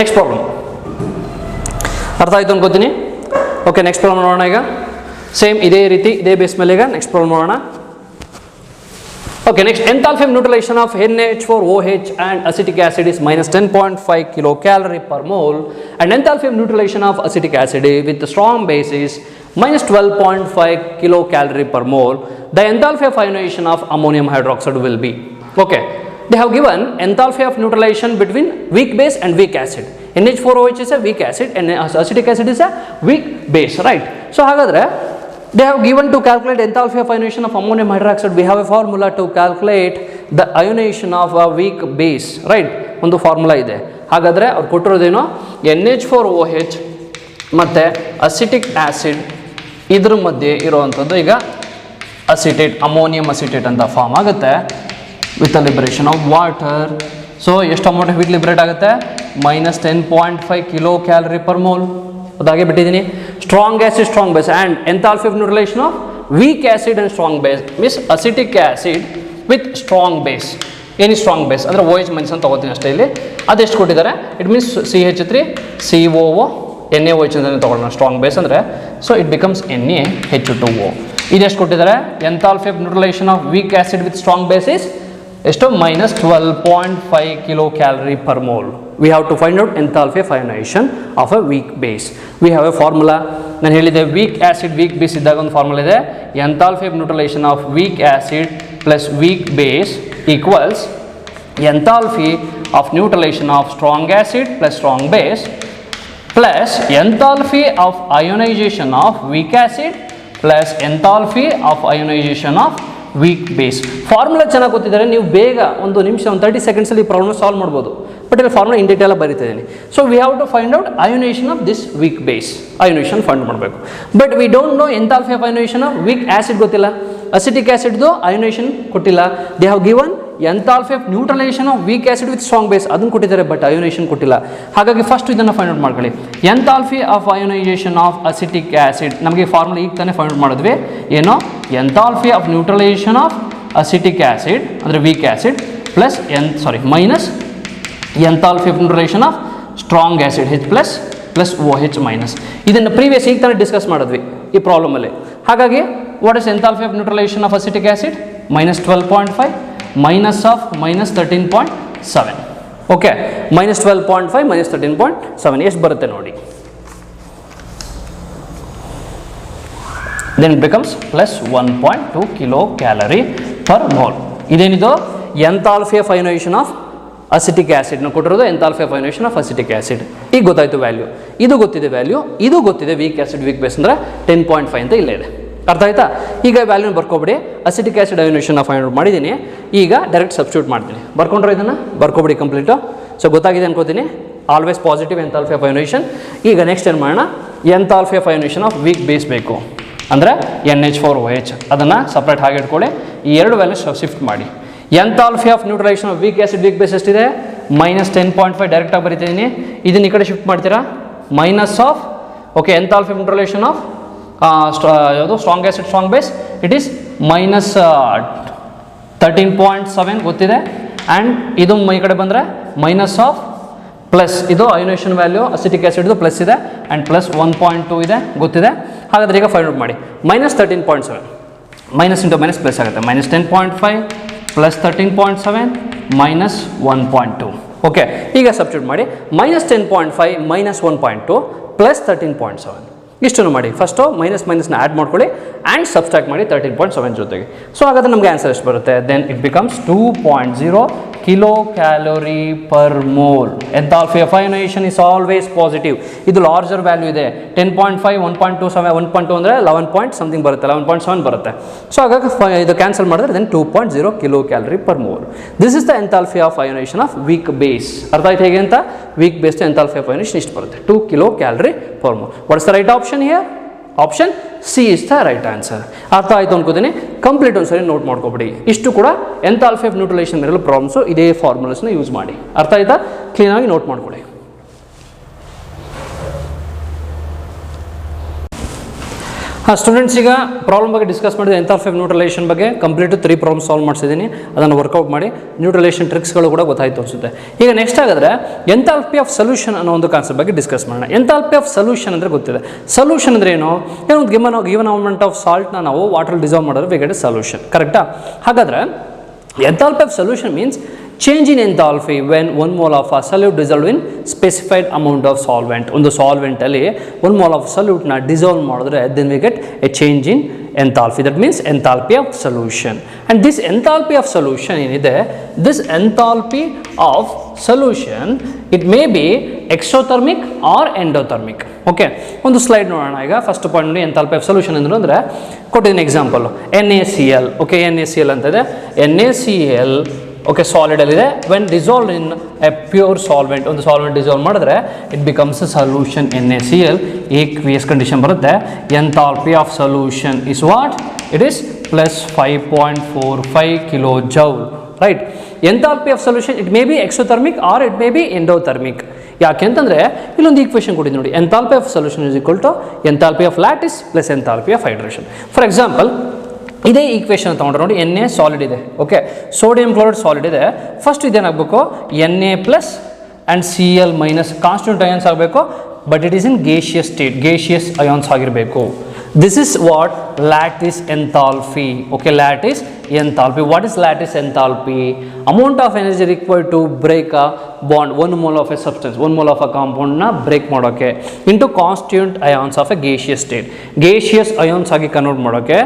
ನೆಕ್ಸ್ಟ್ ಪ್ರಾಬ್ಲಮ್ ಅರ್ಥ ಆಯಿತು ಅನ್ಕೋತೀನಿ. ಓಕೆ, ನೆಕ್ಸ್ಟ್ ಪ್ರಾಬ್ಲಮ್ ನೋಡೋಣ. ಈಗ ಸೇಮ್ ಇದೇ ರೀತಿ ಇದೇ ಬೇಸ್ ಮೇಲೆ ಈಗ ನೆಕ್ಸ್ಟ್ ಪ್ರಾಬ್ಲಮ್ ನೋಡೋಣ. Okay, next, enthalpy of neutralization of NH4OH and acetic acid is minus 10.5 kilocalorie per mole, and enthalpy of neutralization of acetic acid with the strong base is minus 12.5 kilocalorie per mole. The enthalpy of ionization of ammonium hydroxide will be. Okay, they have given enthalpy of neutralization between weak base and weak acid. NH4OH is a weak acid and acetic acid is a weak base, right? So hagadre they have given to calculate enthalpy of ionization of ammonium hydroxide. We have a formula to calculate the ionization of a weak base, right? ಒಂದು formula ಇದೆ. ಹಾಗಾದರೆ ಅವ್ರು ಕೊಟ್ಟಿರೋದೇನೋ NH4OH ಮತ್ತು acetic acid ಇದ್ರ ಮಧ್ಯೆ ಇರುವಂಥದ್ದು ಈಗ acetate, ammonium acetate ಅಂತ ಫಾರ್ಮ್ ಆಗುತ್ತೆ with the liberation of water. So ಎಷ್ಟು ಅಮೌಂಟ್ ಆಫ್ ಹೀಟ್ ಲಿಬರೇಟ್ ಆಗುತ್ತೆ? Minus 10.5 kilo calorie per mole. ಅದಾಗೆ ಬಿಟ್ಟಿದ್ದೀನಿ. Strong acid strong base and enthalpy of neutralization of weak acid and strong base means acetic acid with strong base. Any strong base ಅಂದರೆ OH minus ಅಂತ ತಗೋತೀನಿ ಅಷ್ಟೇ. ಇಲ್ಲಿ ಅದೆಷ್ಟು ಕೊಟ್ಟಿದ್ದಾರೆ? It means CH3 COO NaOH ಅಂತ ತಗೊಳ್ಳೋಣ. ಸ್ಟ್ರಾಂಗ್ ಬೇಸ್ ಅಂದರೆ ಸೊ ಇಟ್ ಬಿಕಮ್ಸ್ NaH2O. ಇದೆಷ್ಟು ಕೊಟ್ಟಿದ್ದಾರೆ? Enthalpy of neutralization of weak acid with strong base is ಎಷ್ಟು? Minus 12.5 kilo calorie per mole. We have to find out enthalpy of ionization of a weak base. We have a formula. ನಾನು ಹೇಳಿದೆ weak acid weak base ಇದ್ದಾಗ ಒಂದು formula ಇದೆ. enthalpy of neutralization of weak acid plus weak base equals enthalpy of neutralization of strong acid plus strong base plus enthalpy of ionization of weak acid plus enthalpy of ionization of weak base. Formula ಚೆನ್ನಾಗಿ ಗೊತ್ತಿದ್ದಾರೆ ನೀವು ಬೇಗ ಒಂದು ನಿಮಿಷ ಒಂದು 30 ಸೆಕೆಂಡ್ಸಲ್ಲಿ ಈ problem solve ಮಾಡ್ಬೋದು. But ಇಲ್ಲಿ ಫಾರ್ಮುಲಾ ಇನ್ ಡೀಟೇಲ್ ಬರೀತಿದ್ದೀನಿ. So we have to find out ionization of this weak base. Ionization find ಮಾಡಬೇಕು. But we don't know enthalpy of ionization of weak acid ಗೊತ್ತಿಲ್ಲ, ಅಸಿಟಿಕ್ ಆಸಿಡ್ದು ಅಯೋನೈಸೇಷನ್ ಕೊಟ್ಟಿಲ್ಲ. They have given enthalpy of neutralization of weak acid with strong base ಅದನ್ನು ಕೊಟ್ಟಿದ್ದಾರೆ, but ionization ಕೊಟ್ಟಿಲ್ಲ. ಹಾಗಾಗಿ first ಇದನ್ನು find out ಮಾಡ್ಕೊಳ್ಳಿ. Enthalpy of ionization of acetic acid ನಮಗೆ ಫಾರ್ಮುಲಾ ಈಗ ತಾನೇ ಫೈಂಡ್ ಔಟ್ ಮಾಡಿದ್ವಿ. ಏನೋ enthalpy of neutralization of acetic acid ಅಂದರೆ weak acid plus minus enthalpy of neutralization of strong acid H plus plus OH minus. ಇದನ್ನು previous ಈಗ ತಾನೇ discuss ಮಾಡಿದ್ವಿ ಈ ಪ್ರಾಬ್ಲಮಲ್ಲಿ. ಹಾಗಾಗಿ what is enthalpy of neutralization of acetic acid? Minus 12.5 minus of minus 13.7. Okay, minus 12.5 minus 13.7 ಎಷ್ಟು ಬರುತ್ತೆ ನೋಡಿ. Then it becomes plus 1.2 kilo calorie per mole. ಇದೇನಿದು? Enthalpy of ionization of acetic ಆ್ಯಸಿಡ್ನ ಕೊಟ್ಟಿರೋದು enthalpy of ionization of acetic acid. ಈಗ ಗೊತ್ತಾಯಿತು value, ಇದು ಗೊತ್ತಿದೆ ವ್ಯಾಲ್ಯೂ, ಇದು ಗೊತ್ತಿದೆ ವೀಕ್ ಆ್ಯಸಿಡ್ ವೀಕ್ ಬೇಸ್ ಅಂದರೆ 10.5 ಅಂತ ಇಲ್ಲೇ ಇದೆ. ಅರ್ಥ ಆಯ್ತಾ? ಈಗ ವ್ಯಾಲ್ಯೂನ ಬರ್ಕೊಬಿಡಿ. Acetic acid ionization of find out ಮಾಡಿದ್ದೀನಿ. ಈಗ ಡೈರೆಕ್ಟ್ ಸಬ್ಸ್ಟಿಟ್ಯೂಟ್ ಮಾಡ್ತೀನಿ. ಬರ್ಕೊಂಡ್ರೆ ಇದನ್ನು ಬರ್ಕೊಬಿಡಿ ಕಂಪ್ಲೀಟು. ಸೊ ಗೊತ್ತಾಗಿದೆ ಅನ್ಕೋತೀನಿ. Always positive enthalpy of ionization. ಈಗ ನೆಕ್ಸ್ಟ್ ಏನು ಮಾಡೋಣ, enthalpy of ionization of weak base ಬೇಕು ಅಂದರೆ NH4OH. ಅದನ್ನು ಸಪ್ರೇಟ್ ಹಾಗೆ ಇಟ್ಕೊಳ್ಳಿ. ಈ ಎರಡು ವ್ಯಾಲ್ಯೂ ಶಿಫ್ಟ್ ಮಾಡಿ. Enthalpy of neutralization of weak acid weak base ಎಷ್ಟಿದೆ? -10.5 ಡೈರೆಕ್ಟಾಗಿ ಬರೀತಿದ್ದೀನಿ. ಇದನ್ನ ಈ ಕಡೆ ಶಿಫ್ಟ್ ಮಾಡ್ತೀರಾ, minus of okay enthalpy of neutralization of ಯಾವುದು strong acid strong base, it is -13.7 ಗೊತ್ತಿದೆ. ಆ್ಯಂಡ್ ಇದು ಈ ಕಡೆ ಬಂದರೆ ಮೈನಸ್ ಆಫ್ ಪ್ಲಸ್, ಇದು ಅಯೋನೇಷನ್ ವ್ಯಾಲ್ಯೂ ಅಸಿಟಿಕ್ ಆ್ಯಸಿಡ್ದು ಪ್ಲಸ್ ಇದೆ ಆ್ಯಂಡ್ ಪ್ಲಸ್ 1.2 ಇದೆ ಗೊತ್ತಿದೆ. ಹಾಗಾದರೆ ಈಗ ಫೈಂಡ್ ಔಟ್ ಮಾಡಿ. -13.7 ಮೈನಸ್ ಇಂಟು ಮೈನಸ್ ಪ್ಲಸ್ ಆಗುತ್ತೆ. -10.5 ಪ್ಲಸ್ 13.7 ಮೈನಸ್ 1.2. ಓಕೆ, ಈಗ ಸಬ್ಸ್ಟಿಟ್ಯೂಟ್ ಮಾಡಿ. -10.5 ಮೈನಸ್ 1.2 ಪ್ಲಸ್ 13.7 ಇಷ್ಟನ್ನು ಮಾಡಿ. ಫಸ್ಟು ಮೈನಸ್ನ ಆ್ಯಡ್ ಮಾಡ್ಕೊಳ್ಳಿ ಆ್ಯಂಡ್ ಸಬ್ಸ್ಟ್ರಾಕ್ಟ್ ಮಾಡಿ 13.7 ಜೊತೆಗೆ. ಸೊ ಹಾಗಾದರೆ ನಮಗೆ ಆನ್ಸರ್ ಎಷ್ಟು ಬರುತ್ತೆ? Then it becomes 2.0 kilo calorie per mole. Enthalpy of ionization is always positive. ಇದು ಲಾರ್ಜರ್ ವ್ಯಾಲ್ಯೂ ಇದೆ. 10.5 1.27 1.2 ಅಂದರೆ 11 ಪಾಯಿಂಟ್ ಸಮಥಿಂಗ್ ಬರುತ್ತೆ, 11.7 ಬರುತ್ತೆ. ಸೊ ಹಾಗಾಗಿ ಇದು ಕ್ಯಾನ್ಸಲ್ ಮಾಡಿದ್ರೆ then 2.0 kilo calorie per mole. This is the enthalpy of ionization of weak base. ಅರ್ಥ ಆಯ್ತು ಹೇಗೆ ಅಂತ? Weak base enthalpy of ionization ಇಷ್ಟು ಬರುತ್ತೆ, 2 kilo calorie per mole. What's the right option here? Option C is the right answer. ಅರ್ಥ ಆಯಿತು ಅನ್ಕೋತೀನಿ. Complete ಒಂದ್ಸರಿ ನೋಟ್ ಮಾಡ್ಕೊಬಿಡಿ. ಇಷ್ಟು ಕೂಡ ಎಂಥಾಲ್ಪಿ ಆಫ್ ನ್ಯೂಟ್ರಲೈಸೇಷನ್ ಮೇಲೆಲ್ಲ ಪ್ರಾಬ್ಲಮ್ಸು ಇದೇ ಫಾರ್ಮುಲಾಸ್ನ ಯೂಸ್ ಮಾಡಿ. ಅರ್ಥ ಆಯ್ತಾ? ಕ್ಲೀನಾಗಿ ನೋಟ್ ಮಾಡ್ಕೊಳ್ಳಿ. ಸ್ಟೂಡೆಂಟ್ಸ್, ಈಗ ಪ್ರಾಬ್ಲಮ್ ಬಗ್ಗೆ ಡಿಸ್ಕಸ್ ಮಾಡಿದೆ. ಎಂಥಾಲ್ಪಿ ಆಫ್ ನ್ಯೂಟ್ರಲೈಸೇಷನ್ ಬಗ್ಗೆ ಕಂಪ್ಲೀಟ್ 3 ಪ್ರಾಬ್ಲಮ್ ಸಾಲ್ವ್ ಮಾಡಿಸಿದ್ದೀನಿ. ಅದನ್ನು ವರ್ಕೌಟ್ ಮಾಡಿ ನ್ಯೂಟ್ರಲೈಸೇಷನ್ ಟ್ರಿಕ್ಸ್ಗಳು ಕೂಡ ಗೊತ್ತಾಯ್ತು ಅನಿಸುತ್ತೆ. ಈಗ ನೆಕ್ಸ್ಟ್ ಆಗಿದ್ರೆ ಎಂಥಾಲ್ಪಿ ಆಫ್ ಸೊಲ್ಯೂಷನ್ ಅನ್ನೋ ಒಂದು ಕಾನ್ಸೆಪ್ಟ್ ಬಗ್ಗೆ ಡಿಸ್ಕಸ್ ಮಾಡೋಣ. ಎಂಥಾಲ್ಪಿ ಆಫ್ ಸೊಲ್ಯೂಷನ್ ಅಂದರೆ ಗೊತ್ತಿದೆ. ಸೊಲ್ಯೂಷನ್ ಅಂದರೆ ಏನು? ಒಂದು ಗಿವನ್ ಅಮೌಂಟ್ ಆಫ್ ಸಾಲ್ಟ್ನ ನಾವು ವಾಟರ್ ಡಿಸಾಲ್ವ್ ಮಾಡಿದ್ರೆ ವಿ ಗೆಟ್ ಎ ಸೊಲ್ಯೂಷನ್. ಕರೆಕ್ಟಾ? ಹಾಗಾದರೆ enthalpy of solution means change in enthalpy when 1 mole of a solute dissolved in specified amount of solvent. ಒಂದು ಸಾಲ್ವೆಂಟ್ ಅಲ್ಲಿ 1 mole of solute ನ dissolve ಮಾಡಿದ್ರೆ then we get a change in enthalpy. That means enthalpy of solution. And this enthalpy of solution ಏನಿದೆ, this enthalpy of solution it may be exothermic or endothermic. Okay, ಒಂದು slide ನೋಡೋಣ. ಈಗ first point ನೋಡಿ, enthalpy of solution ಅಂದರೆ ಕೊಟ್ಟಿದ್ದೀನಿ example NaCl. Okay, NaCl ಅಂತ ಇದೆ. NaCl okay solid ಅಲ್ಲಿದೆ. When dissolve in a pure solvent, ಒಂದು ಸಾಲ್ವೆಂಟ್ ಡಿಸಾಲ್ವ್ ಮಾಡಿದ್ರೆ it becomes a solution NaCl. Aqueous condition ಬರುತ್ತೆ. Enthalpy of solution is what? It is plus 5.45 kilo joule. Right. Enthalpy of solution it may be exothermic or it may be endothermic. ಯಾಕೆ ಅಂತಂದರೆ ಇಲ್ಲೊಂದು equation ಕೊಟ್ಟಿದ್ದು ನೋಡಿ, enthalpy of solution is equal to enthalpy of lattice plus enthalpy of hydration. For example ಇದೇ equation ತೊಗೊಂಡ್ರೆ ನೋಡಿ, Na solid ಇದೆ. Okay, sodium chloride solid ಇದೆ. ಫಸ್ಟ್ ಇದೇನಾಗಬೇಕು, Na plus and Cl minus constant ions ಆಗಬೇಕು. But it is in gaseous state, gaseous ions ಆಗಿರಬೇಕು. This is what lattice enthalpy. Okay, lattice enthalpy. What is lattice enthalpy? Amount of energy required to break a bond, 1 mole of a substance, 1 mole of a ಕಾಂಪೌಂಡ್ನ break ಮಾಡೋಕ್ಕೆ into constituent ions of a gaseous state. Gaseous ions ಆಗಿ convert ಮಾಡೋಕ್ಕೆ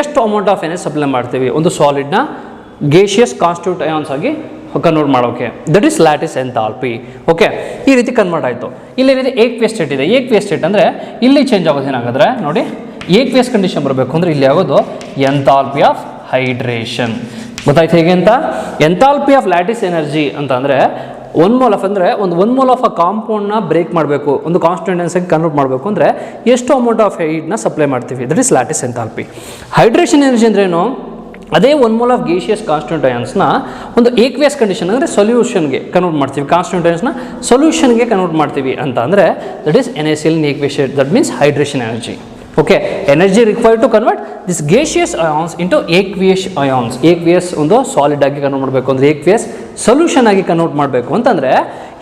ಎಷ್ಟು amount of energy supply ಮಾಡ್ತೀವಿ ಒಂದು ಸಾಲಿಡ್ನ gaseous constitute ions ಆಗಿ convert ಮಾಡೋಕ್ಕೆ. That is lattice enthalpy. Okay, ಈ ರೀತಿ ಕನ್ವರ್ಟ್ ಆಯಿತು. ಇಲ್ಲೇನಿದೆ ಏಕ್ವಿಯಸ್ ಸ್ಟೇಟ್ ಇದೆ. ಏಕ್ವಿಯಸ್ ಸ್ಟೇಟ್ ಅಂದರೆ ಇಲ್ಲಿ ಚೇಂಜ್ ಆಗೋದು ಏನಾಗಿದ್ರೆ ನೋಡಿ, ಏಕ್ವಿಯಸ್ ಕಂಡೀಷನ್ ಬರಬೇಕು ಅಂದರೆ ಇಲ್ಲಿ ಆಗೋದು ಎಂಥಾಲ್ಪಿ ಆಫ್ ಹೈಡ್ರೇಷನ್. ಗೊತ್ತಾಯ್ತು ಹೇಗೆ ಅಂತ? ಎಂಥಾಲ್ಪಿ ಆಫ್ ಲ್ಯಾಟಿಸ್ ಎನರ್ಜಿ ಅಂತ ಅಂದರೆ 1 mole ಆಫ್ ಅಂದರೆ ಒಂದು 1 mole ಆಫ್ ಅ ಕಾಂಪೌಂಡ್ನ ಬ್ರೇಕ್ ಮಾಡಬೇಕು, ಒಂದು ಕಾನ್ಸ್ಟೆಂಟೆನ್ಸ್ ಆಗಿ ಕನ್ವರ್ಟ್ ಮಾಡಬೇಕು ಅಂದರೆ ಎಷ್ಟು ಅಮೌಂಟ್ ಆಫ್ ಹೀಟ್ನ ಸಪ್ಲೈ ಮಾಡ್ತೀವಿ. That is lattice enthalpy. Hydration energy ಅಂದ್ರೇನು? ಅದೇ 1 mole ಆಫ್ ಗೇಷಿಯಸ್ ಕಾನ್ಸ್ಟೆಂಟ್ ಅಯಾನ್ಸ್ನ ಒಂದು ಏಕ್ವಿಯಸ್ ಕಂಡೀಷನ್ ಅಂದರೆ ಸೊಲ್ಯೂಷನ್ಗೆ ಕನ್ವರ್ಟ್ ಮಾಡ್ತೀವಿ, ಕಾನ್ಸ್ಟೆಂಟ್ ಅಯಾನ್ಸ್ನ ಸೊಲ್ಯೂಷನ್ಗೆ ಕನ್ವರ್ಟ್ ಮಾಡ್ತೀವಿ ಅಂತ ಅಂದರೆ that is NaCl in aqueous state. That means hydration energy. Okay, energy required to convert this gaseous ions into aqueous ions. ಏಕ್ವಿಯಸ್ ಒಂದು ಸಾಲಿಡ್ ಆಗಿ ಕನ್ವರ್ಟ್ ಮಾಡಬೇಕು ಅಂದರೆ ಏಕ್ವಿಯಸ್ ಸೊಲ್ಯೂಷನ್ ಆಗಿ ಕನ್ವರ್ಟ್ ಮಾಡಬೇಕು ಅಂತಂದರೆ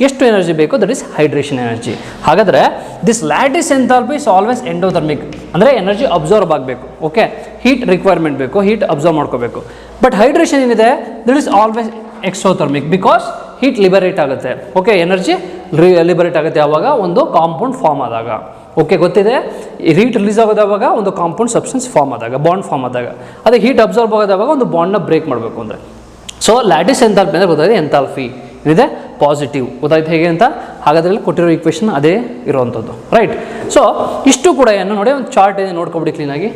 ಎಷ್ಟು ಎನರ್ಜಿ ಬೇಕು? That is hydration energy. ಹಾಗಾದರೆ this lattice enthalpy is always endothermic ಅಂದರೆ ಎನರ್ಜಿ ಅಬ್ಸರ್ವ್ ಆಗಬೇಕು. ಓಕೆ, ಹೀಟ್ ರಿಕ್ವೈರ್ಮೆಂಟ್ ಬೇಕು, ಹೀಟ್ ಅಬ್ಸರ್ವ್ ಮಾಡ್ಕೋಬೇಕು. ಬಟ್ ಹೈಡ್ರೇಷನ್ ಏನಿದೆ that is always exothermic because heat liberate ಆಗುತ್ತೆ. ಓಕೆ, ಎನರ್ಜಿ ಲಿಬರೇಟ್ ಆಗುತ್ತೆ ಯಾವಾಗ? ಒಂದು ಕಾಂಪೌಂಡ್ ಫಾರ್ಮ್ ಆದಾಗ. ಓಕೆ, ಗೊತ್ತಿದೆ. ಹೀಟ್ ರಿಲೀಸ್ ಆಗೋದಾವಾಗ ಒಂದು ಕಾಂಪೌಂಡ್ ಸಬ್ಸ್ಟೆನ್ಸ್ ಫಾರ್ಮ್ ಆದಾಗ, ಬಾಂಡ್ ಫಾರ್ಮ್ ಆದಾಗ. ಅದೇ ಹೀಟ್ ಅಬ್ಸರ್ವ್ ಆಗೋದಾವಾಗ ಒಂದು ಬಾಂಡ್ನ ಬ್ರೇಕ್ ಮಾಡಬೇಕು ಅಂದರೆ. ಸೊ ಲ್ಯಾಟಿಸ್ ಎಂಥಾಲ್ಪಿ ಅಂದರೆ ಗೊತ್ತಾಗಿದೆ ಎಂಥಾಲ್ಪಿ. ಏನಿದೆ ಪಾಸಿಟಿವ್. ಗೊತ್ತಾಯ್ತು ಹೇಗೆ ಅಂತ? ಹಾಗಾದ್ರೆ ಕೊಟ್ಟಿರೋ ಈಕ್ವೇಷನ್ ಅದೇ ಇರುವಂಥದ್ದು, ರೈಟ್. ಸೊ ಇಷ್ಟು ಕೂಡ ಏನು ನೋಡಿ, ಒಂದು ಚಾರ್ಟ್ ಇದೆ, ನೋಡ್ಕೊಬಿಡಿ ಕ್ಲೀನಾಗಿ.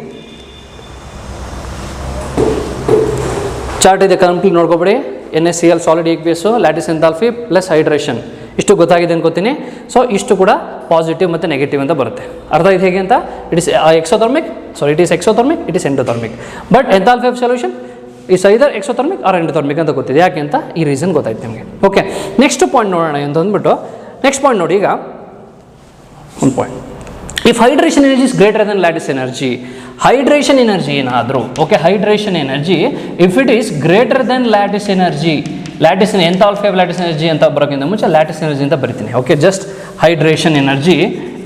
ಚಾರ್ಟ್ ಇದೆ, ಕಂಪ್ಲೀಟ್ ನೋಡ್ಕೊಬಿಡಿ. NaCl ಸಾಲಿಡ್ ಈಕ್ವೇಸು, ಲ್ಯಾಟಿಸ್ ಎಂಥಾಲ್ಪಿ ಪ್ಲಸ್ ಹೈಡ್ರೇಷನ್, ಇಷ್ಟು ಗೊತ್ತಾಗಿದೆ ಅನ್ಕೋತೀನಿ. ಸೊ ಇಷ್ಟು ಕೂಡ ಪಾಸಿಟಿವ್ ಮತ್ತು ನೆಗೆಟಿವ್ ಅಂತ ಬರುತ್ತೆ. ಅರ್ಥ ಆಯ್ತು ಹೇಗೆ ಅಂತ? It is exothermic, it is exothermic, it is endothermic. But enthalpy of solution is either exothermic or endothermic ಅಂತ ಗೊತ್ತಿದೆ. ಯಾಕೆ ಅಂತ ಈ ರೀಸನ್ ಗೊತ್ತಾಯ್ತು ನಿಮಗೆ. ಓಕೆ, ನೆಕ್ಸ್ಟ್ ಪಾಯಿಂಟ್ ನೋಡೋಣ ಅಂತ ಅಂದ್ಬಿಟ್ಟು, ನೆಕ್ಸ್ಟ್ ಪಾಯಿಂಟ್ ನೋಡಿ. ಈಗ ಒಂದು point, if hydration energy is greater than lattice energy, hydration energy ಏನಾದರೂ, okay, hydration energy if it is greater than lattice energy, lattice enthalpy of lattice energy ಅಂತ ಬರೋಕ್ಕಿಂತ ಮುಂಚೆ ಲ್ಯಾಟಿಸ್ ಎನರ್ಜಿ ಅಂತ ಬರಿತೀನಿ. Okay, just hydration energy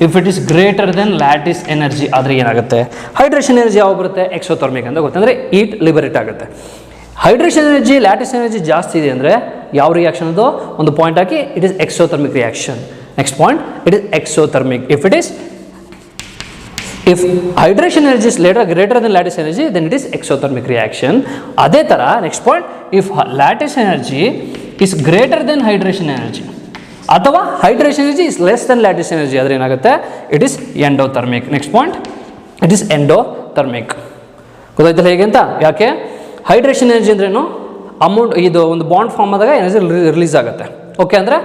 if it is greater than lattice energy ಆದರೆ ಏನಾಗುತ್ತೆ? Hydration energy ಯಾವ ಬರುತ್ತೆ? ಎಕ್ಸೋಥರ್ಮಿಕ್ ಅಂತ ಗೊತ್ತಂದರೆ ಈಟ್ ಲಿಬರೇಟ್ ಆಗುತ್ತೆ. ಹೈಡ್ರೇಷನ್ ಎನರ್ಜಿ ಲ್ಯಾಟಿಸ್ ಎನರ್ಜಿ ಜಾಸ್ತಿ ಇದೆ ಅಂದರೆ ಯಾವ ರಿಯಾಕ್ಷನ್ ಅದು? ಒಂದು point hockey, it is exothermic reaction. Next point, it is exothermic. If hydration energy is greater than lattice energy, then it is exothermic reaction. ಅದೇ ಥರ next point, if lattice energy is greater than hydration energy ಅಥವಾ hydration energy is less than lattice energy ಆದರೆ ಏನಾಗುತ್ತೆ? It is endothermic. Next point, it is endothermic. ಗೊತ್ತಾಯ್ತಲ್ಲ ಹೇಗೆ ಅಂತ? ಯಾಕೆ? Hydration energy ಅಂದ್ರೇನು? ಅಮೌಂಟ್, ಇದು ಒಂದು ಬಾಂಡ್ ಫಾರ್ಮ್ ಆದಾಗ ಎನರ್ಜಿ ರಿಲೀಸ್ ಆಗುತ್ತೆ. ಓಕೆ, ಅಂದರೆ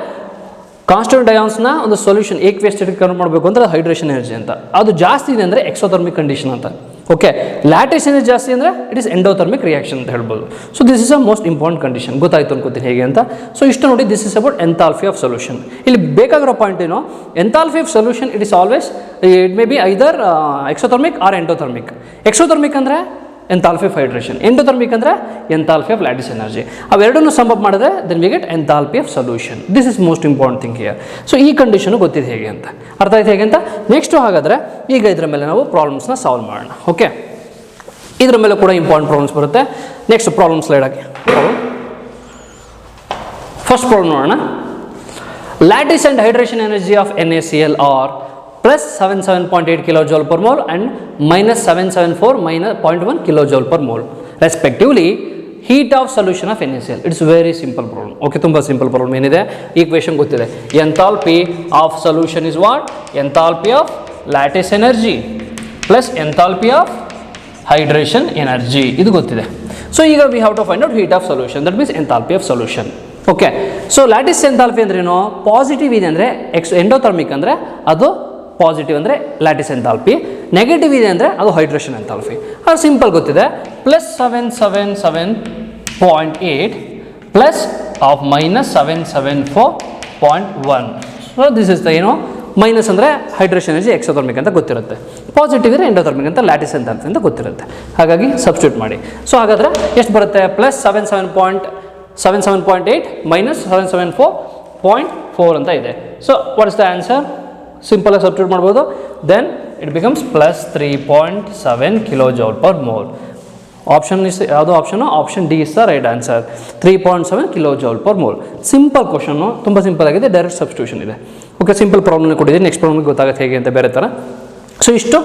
ಕಾನ್ಸ್ಟೆಂಟ್ ಅಯಾನ್ಸ್ನ ಒಂದು ಸೊಲ್ಯೂಷನ್ ಏಕ್ವಿಯಸ್ ಸ್ಟೇಟ್ಗೆ ಕನ್ವರ್ಟ್ ಮಾಡಬೇಕು ಅಂದರೆ ಹೈಡ್ರೇಷನ್ ಎನರ್ಜಿ ಅಂತ. ಅದು ಜಾಸ್ತಿ ಇದೆ ಅಂದರೆ ಎಕ್ಸೋಥರ್ಮಿಕ್ ಕಂಡೀಷನ್ ಅಂತ. ಓಕೆ, ಲ್ಯಾಟಿಸ್ ಎನರ್ಜಿ ಜಾಸ್ತಿ ಅಂದರೆ ಇಟ್ ಇಸ್ ಎಂಡೋಥರ್ಮಿಕ್ ರಿಯಾಕ್ಷನ್ ಅಂತ ಹೇಳ್ಬೋದು. So this is a most important condition. ಗೊತ್ತಾಯ್ತು ಅನ್ಕೋತೀನಿ ಹೇಗೆ ಅಂತ. ಸೊ ಇಷ್ಟು ನೋಡಿ, this is about enthalpy of solution. ಇಲ್ಲಿ ಬೇಕಾಗಿರೋ ಪಾಯಿಂಟ್ ಏನು? Enthalpy of solution it is always, it may be either exothermic or endothermic. Exothermic ಅಂದರೆ ಎಂಥಾಲ್ಪಿ ಆಫ್ ಹೈಡ್ರೇಷನ್, ಎಂಡೋಥರ್ಮಿಕ್ ಅಂದರೆ ಎಂಥಾಲ್ಪಿ ಆಫ್ ಲ್ಯಾಟಿಸ್ ಎನರ್ಜಿ. ಅವೆರಡನ್ನೂ ಸಮ್ ಅಪ್ ಮಾಡಿದ್ರೆ then we get enthalpy of solution. This is most important thing here. So ಈ condition ಗೊತ್ತಿದೆ ಹೇಗೆ ಅಂತ, ಅರ್ಥ ಆಯ್ತು ಹೇಗೆ ಅಂತ. ನೆಕ್ಸ್ಟು ಹಾಗಾದರೆ ಈಗ ಇದರ ಮೇಲೆ ನಾವು ಪ್ರಾಬ್ಲಮ್ಸ್ನ ಸಾಲ್ವ್ ಮಾಡೋಣ. ಓಕೆ, ಇದರ ಮೇಲೆ ಕೂಡ ಇಂಪಾರ್ಟೆಂಟ್ ಪ್ರಾಬ್ಲಮ್ಸ್ ಬರುತ್ತೆ. ನೆಕ್ಸ್ಟ್ ಪ್ರಾಬ್ಲಮ್ ಸ್ಲೈಡ್ ಹಾಕಿ. ಫಸ್ಟ್ ಪ್ರಾಬ್ಲಮ್ ನೋಡೋಣ. Lattice and hydration energy of NaCl are plus 77.8 kilojoule per mole and minus 774 minus 0.1 kilojoule per mole respectively. Heat of solution of NaCl. It's very simple problem. Okay, ತುಂಬಾ simple problem. ಏನಿದೆ? Equation ಗೊತ್ತಿದೆ. Enthalpy of solution is what? Enthalpy of lattice energy plus enthalpy of hydration energy, ಇದು ಗೊತ್ತಿದೆ. So ಈಗ we have to find out heat of solution, that means enthalpy of solution. Okay, so lattice enthalpy ಅಂದ್ರೇನು? Positive ಇದೆ ಅಂದರೆ endothermic ಅಂದರೆ ಅದು positive ಅಂದರೆ lattice enthalpy, negative ಇದೆ ಅಂದರೆ ಅದು ಹೈಡ್ರೇಷನ್ ಎಂಥಾಲ್ಪಿ. ಅದು ಸಿಂಪಲ್ ಗೊತ್ತಿದೆ. Plus 777.8 plus of minus 774.1. So this is the ಏನು? ಮೈನಸ್ ಅಂದರೆ ಹೈಡ್ರೇಷನ್ ಎನರ್ಜಿ ಎಕ್ಸೋಥರ್ಮಿಕ್ ಅಂತ ಗೊತ್ತಿರುತ್ತೆ, ಪಾಸಿಟಿವ್ ಇದ್ರೆ ಎಂಡೋಥರ್ಮಿಕ್ ಅಂತ ಲ್ಯಾಟಿಸ್ ಎಂಥಾಲ್ಪಿ ಅಂತ ಗೊತ್ತಿರುತ್ತೆ. ಹಾಗಾಗಿ ಸಬ್ಸ್ಟಿಟ್ಯೂಟ್ ಮಾಡಿ. ಸೊ ಹಾಗಾದರೆ ಎಷ್ಟು ಬರುತ್ತೆ? ಪ್ಲಸ್ 77.8 ಮೈನಸ್ 774.4 ಅಂತ ಇದೆ. So what is the answer? Simple ಆಗಿ ಸಬ್ಸ್ಟಿಟ್ಯೂಟ್ ಮಾಡ್ಬೋದು. Then it becomes plus 3.7 kilojoule per mole. Option is ಯಾವುದೋ option? Option D is the right answer. 3.7 kilojoule per mole. Simple question, ತುಂಬ simple ಆಗಿದೆ, direct substitution ಇದೆ. Okay, simple problem ಕೊಟ್ಟಿದ್ದೀನಿ. Next ಪ್ರಾಬ್ಲಮ್ಗೆ ಗೊತ್ತಾಗುತ್ತೆ ಹೇಗೆ ಅಂತ ಬೇರೆ ಥರ. ಸೊ ಇಷ್ಟು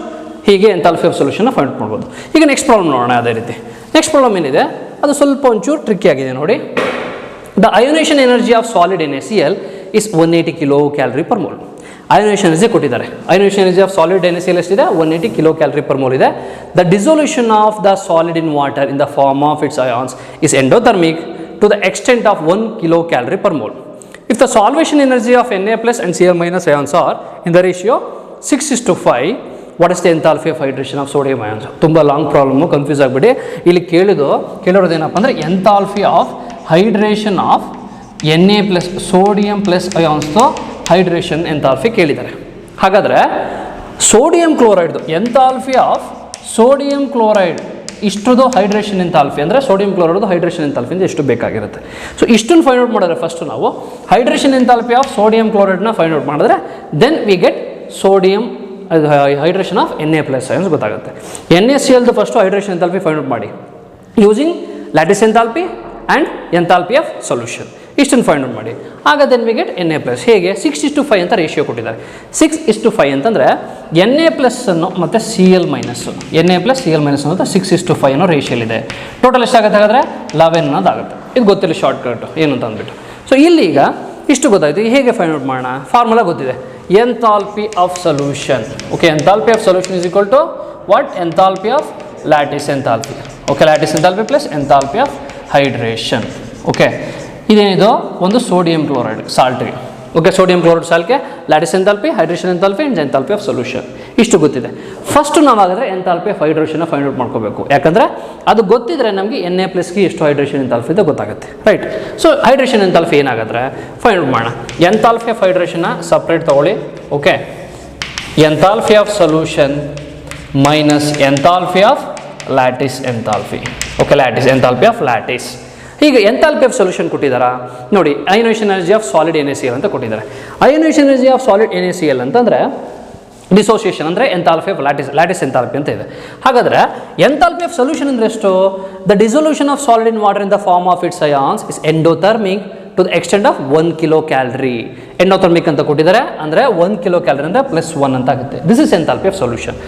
ಹೀಗೆ ಎಂಥಾಲ್ಪಿ ಆಫ್ ಸೊಲ್ಯೂಷನ್ನ ಫೈಂಡ್ ಮಾಡ್ಬೋದು. ಈಗ ನೆಕ್ಸ್ಟ್ ಪ್ರಾಬ್ಲಮ್ ನೋಡೋಣ. ಅದೇ ರೀತಿ ನೆಕ್ಸ್ಟ್ ಪ್ರಾಬ್ಲಮ್ ಏನಿದೆ ಅದು ಸ್ವಲ್ಪ ಒಂಚೂರು ಟ್ರಿಕ್ಕಿ ಆಗಿದೆ ನೋಡಿ. The ionisation energy of solid NaCl is 180 kilo calorie per mole. Ionisation energy ಕೊಟ್ಟಿದ್ದಾರೆ. Ionisation energy of solid NaCl ಎಷ್ಟಿದೆ? 180 ಕಿಲೋ ಕ್ಯಾಲರಿ ಪರ್ ಮೋಲ್ ಇದೆ. The dissolution of the solid in water in the form of its ions is endothermic to the extent of 1 kilo calorie per mole. If the solvation energy of Na plus and Cl minus ions are in the ratio 6:5, what is the enthalpy of hydration of sodium ions? ತುಂಬ long problem, confuse ಆಗಿಬಿಡಿ. ಇಲ್ಲಿ ಕೇಳಿರೋದು ಏನಪ್ಪ ಅಂದರೆ enthalpy of hydration of Na plus sodium plus ಅಯಾನ್ಸ್ದು hydration enthalpy ಕೇಳಿದ್ದಾರೆ. ಹಾಗಾದರೆ sodium ಕ್ಲೋರೈಡ್ದು ಎಂಥಾಲ್ಪಿ ಆಫ್ ಸೋಡಿಯಂ ಕ್ಲೋರೈಡ್ ಇಷ್ಟುದು ಹೈಡ್ರೇಷನ್ ಎಂಥಾಲ್ಪಿ ಅಂದರೆ ಸೋಡಿಯಂ ಕ್ಲೋರೈಡ್ದು ಹೈಡ್ರೇಷನ್ ಎಂಥಾಲ್ಪಿ ಅಂದರೆ ಎಷ್ಟು ಬೇಕಾಗಿರುತ್ತೆ. ಸೊ ಇಷ್ಟನ್ನು ಫೈಂಡ್ ಔಟ್ ಮಾಡಿದ್ರೆ ಫಸ್ಟು ನಾವು ಹೈಡ್ರೇಷನ್ ಎಂಥಾಲ್ಪಿ ಆಫ್ ಸೋಡಿಯಂ ಕ್ಲೋರೈಡ್ನ ಫೈಂಡ್ ಔಟ್ ಮಾಡಿದ್ರೆ then we get sodium hydration of Na plus ions ಗೊತ್ತಾಗುತ್ತೆ. NaClದು first hydration enthalpy find out ಮಾಡಿ using lattice enthalpy and enthalpy of solution. ಇಷ್ಟನ್ನು find out ಮಾಡಿ. ಆಗ then we get Na plus. ಹೇಗೆ? 6:5 ಅಂತ ರೇಷಿಯೋ ಕೊಟ್ಟಿದ್ದಾರೆ. 6:5 ಅಂತಂದರೆ Na ಪ್ಲಸ್ಸನ್ನು ಮತ್ತು Cl minus, Na plus Cl minus ಅಂತ 6:5 ಅನ್ನೋ ರೇಷಿಯಲ್ಲಿದೆ. ಟೋಟಲ್ ಎಷ್ಟಾಗುತ್ತೆ? ಹಾಗಾದರೆ 11 ಅನ್ನೋದಾಗುತ್ತೆ. ಇದು ಗೊತ್ತಿಲ್ಲ ಶಾರ್ಟ್ ಕಟ್ ಏನು ಅಂತ ಅಂದ್ಬಿಟ್ಟು. ಸೊ ಇಲ್ಲಿ ಈಗ ಇಷ್ಟು ಗೊತ್ತಾಯಿತು. ಹೇಗೆ ಫೈಂಡ್ ಔಟ್ ಮಾಡೋಣ? ಫಾರ್ಮುಲಾ ಗೊತ್ತಿದೆ, enthalpy of solution. Okay, enthalpy of solution is equal to what? Enthalpy of lattice enthalpy. Okay, lattice enthalpy plus enthalpy of hydration. Okay, ಇದೇನಿದು ಒಂದು ಸೋಡಿಯಂ ಕ್ಲೋರೈಡ್ ಸಾಲ್ಟ್ಗೆ. ಓಕೆ, ಸೋಡಿಯಂ ಕ್ಲೋರೈಡ್ ಸಾಲ್ಟ್ಗೆ lattice enthalpy, hydration enthalpy and enthalpy of solution. ಇಷ್ಟು ಗೊತ್ತಿದೆ. First ನಾವು ಹಾಗಾದರೆ enthalpy of ಹೈಡ್ರೇಷನ್ನ find out ಮಾಡ್ಕೋಬೇಕು. ಯಾಕಂದರೆ ಅದು ಗೊತ್ತಿದ್ರೆ ನಮಗೆ Na+ಗೆ ಎಷ್ಟು ಹೈಡ್ರೇಷನ್ ಎಂಥಾಲ್ಪಿ ಇದೆ ಗೊತ್ತಾಗುತ್ತೆ, ರೈಟ್? ಸೊ ಹೈಡ್ರೇಷನ್ ಎಂಥಾಲ್ಪಿ ಏನಾಗುತ್ತೆ ಫೈಂಡ್ ಔಟ್ ಮಾಡೋಣ. ಎಂಥಾಲ್ಪಿ ಆಫ್ ಹೈಡ್ರೇಷನ್ನ ಸಪ್ರೇಟ್ ತೊಗೊಳ್ಳಿ. Okay, enthalpy of solution minus enthalpy of lattice enthalpy. Okay, lattice enthalpy of lattice. ಈಗ ಎಂಥಾಲ್ಪಿ ಆಫ್ ಸೊಲ್ಯೂಷನ್ ಕೊಟ್ಟಿದ್ದಾರಾ ನೋಡಿ, ionisation energy of solid NaCl ಅಂತ ಕೊಟ್ಟಿದ್ದಾರೆ. Ionization energy of solid NaCl ಅಂತಂದರೆ dissociation ಅಂದರೆ enthalpy of lattice enthalpy ಅಂತ ಇದೆ. ಹಾಗಾದರೆ enthalpy of solution ಅಂದರೆ ಎಷ್ಟು? The dissolution of solid in water in the form of its ions is endothermic to the extent of 1 kcal. Endothermic ಅಂತ ಕೊಟ್ಟಿದ್ದಾರೆ, ಅಂದರೆ 1 kcal ಅಂದರೆ +1 ಅಂತ ಆಗುತ್ತೆ. This is enthalpy of solution.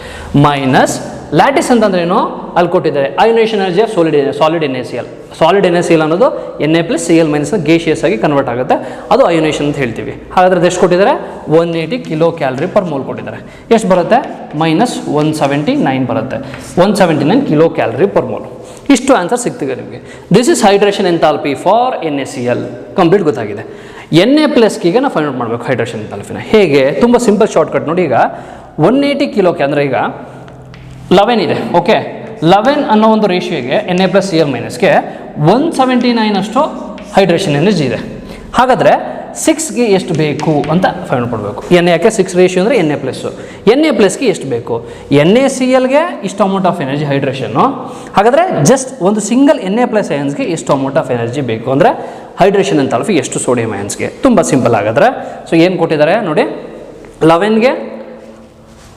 Minus lattice ಅಂತಂದ್ರೆ ಏನು ಅಲ್ಲಿ ಕೊಟ್ಟಿದ್ದಾರೆ, ionization energy of solid NaCl. Solid NaCl ಅನ್ನೋದು Na+Cl- ಗೇಷಿಯಸ್ ಆಗಿ ಕನ್ವರ್ಟ್ ಆಗುತ್ತೆ, ಅದು ಅಯೋನೈಸೇಷನ್ ಅಂತ ಹೇಳ್ತೀವಿ. ಹಾಗಾದರೆ ಅದು ಎಷ್ಟು ಕೊಟ್ಟಿದ್ದಾರೆ? 180 kcal/mol ಕೊಟ್ಟಿದ್ದಾರೆ. ಎಷ್ಟು ಬರುತ್ತೆ? -179 ಬರುತ್ತೆ. 179 kcal/mol. ಇಷ್ಟು ಆನ್ಸರ್ ಸಿಗ್ತಿದೆ ನಿಮಗೆ. This is hydration enthalpy for NaCl. Complete ಗೊತ್ತಾಗಿದೆ. Na+ಗೆ ನಾವು ಫೈಂಡ್ ಔಟ್ ಮಾಡಬೇಕು ಹೈಡ್ರೇಷನ್ ಎಂಥಾಲ್ಪಿನ. ಹೇಗೆ? ತುಂಬ ಸಿಂಪಲ್ ಶಾರ್ಟ್ಕಟ್ ನೋಡಿ. ಈಗ 180 kcal ಅಂದರೆ ಈಗ 11 ಇದೆ. ಓಕೆ, 11 ಅನ್ನೋ ಒಂದು ರೇಷಿಯೋಗೆ Na+Cl- 179 ಅಷ್ಟು ಹೈಡ್ರೇಷನ್ ಎನರ್ಜಿ ಇದೆ. ಹಾಗಾದರೆ 6ಗೆ ಎಷ್ಟು ಬೇಕು ಅಂತ ಫೈಂಡ್ ಮಾಡಬೇಕು. ಯಾಕೆ 6 ರೇಷಿಯೋ ಅಂದರೆ Na+ಗೆ ಎಷ್ಟು ಬೇಕು? NaClಗೆ ಇಷ್ಟು ಅಮೌಂಟ್ ಆಫ್ ಎನರ್ಜಿ ಹೈಡ್ರೇಷನ್ನು. ಹಾಗಾದರೆ ಜಸ್ಟ್ ಒಂದು ಸಿಂಗಲ್ Na+ ಅಯನ್ಸ್ಗೆ ಎಷ್ಟು ಅಮೌಂಟ್ ಆಫ್ ಎನರ್ಜಿ ಬೇಕು ಅಂದರೆ ಹೈಡ್ರೇಷನ್ ಎಂಥಾಲ್ಪಿ ಎಷ್ಟು ಸೋಡಿಯಂ ಅಯನ್ಸ್ಗೆ. ತುಂಬ ಸಿಂಪಲ್ ಆಗಾದರೆ. ಸೊ ಏನು ಕೊಟ್ಟಿದ್ದಾರೆ ನೋಡಿ, 11ಗೆ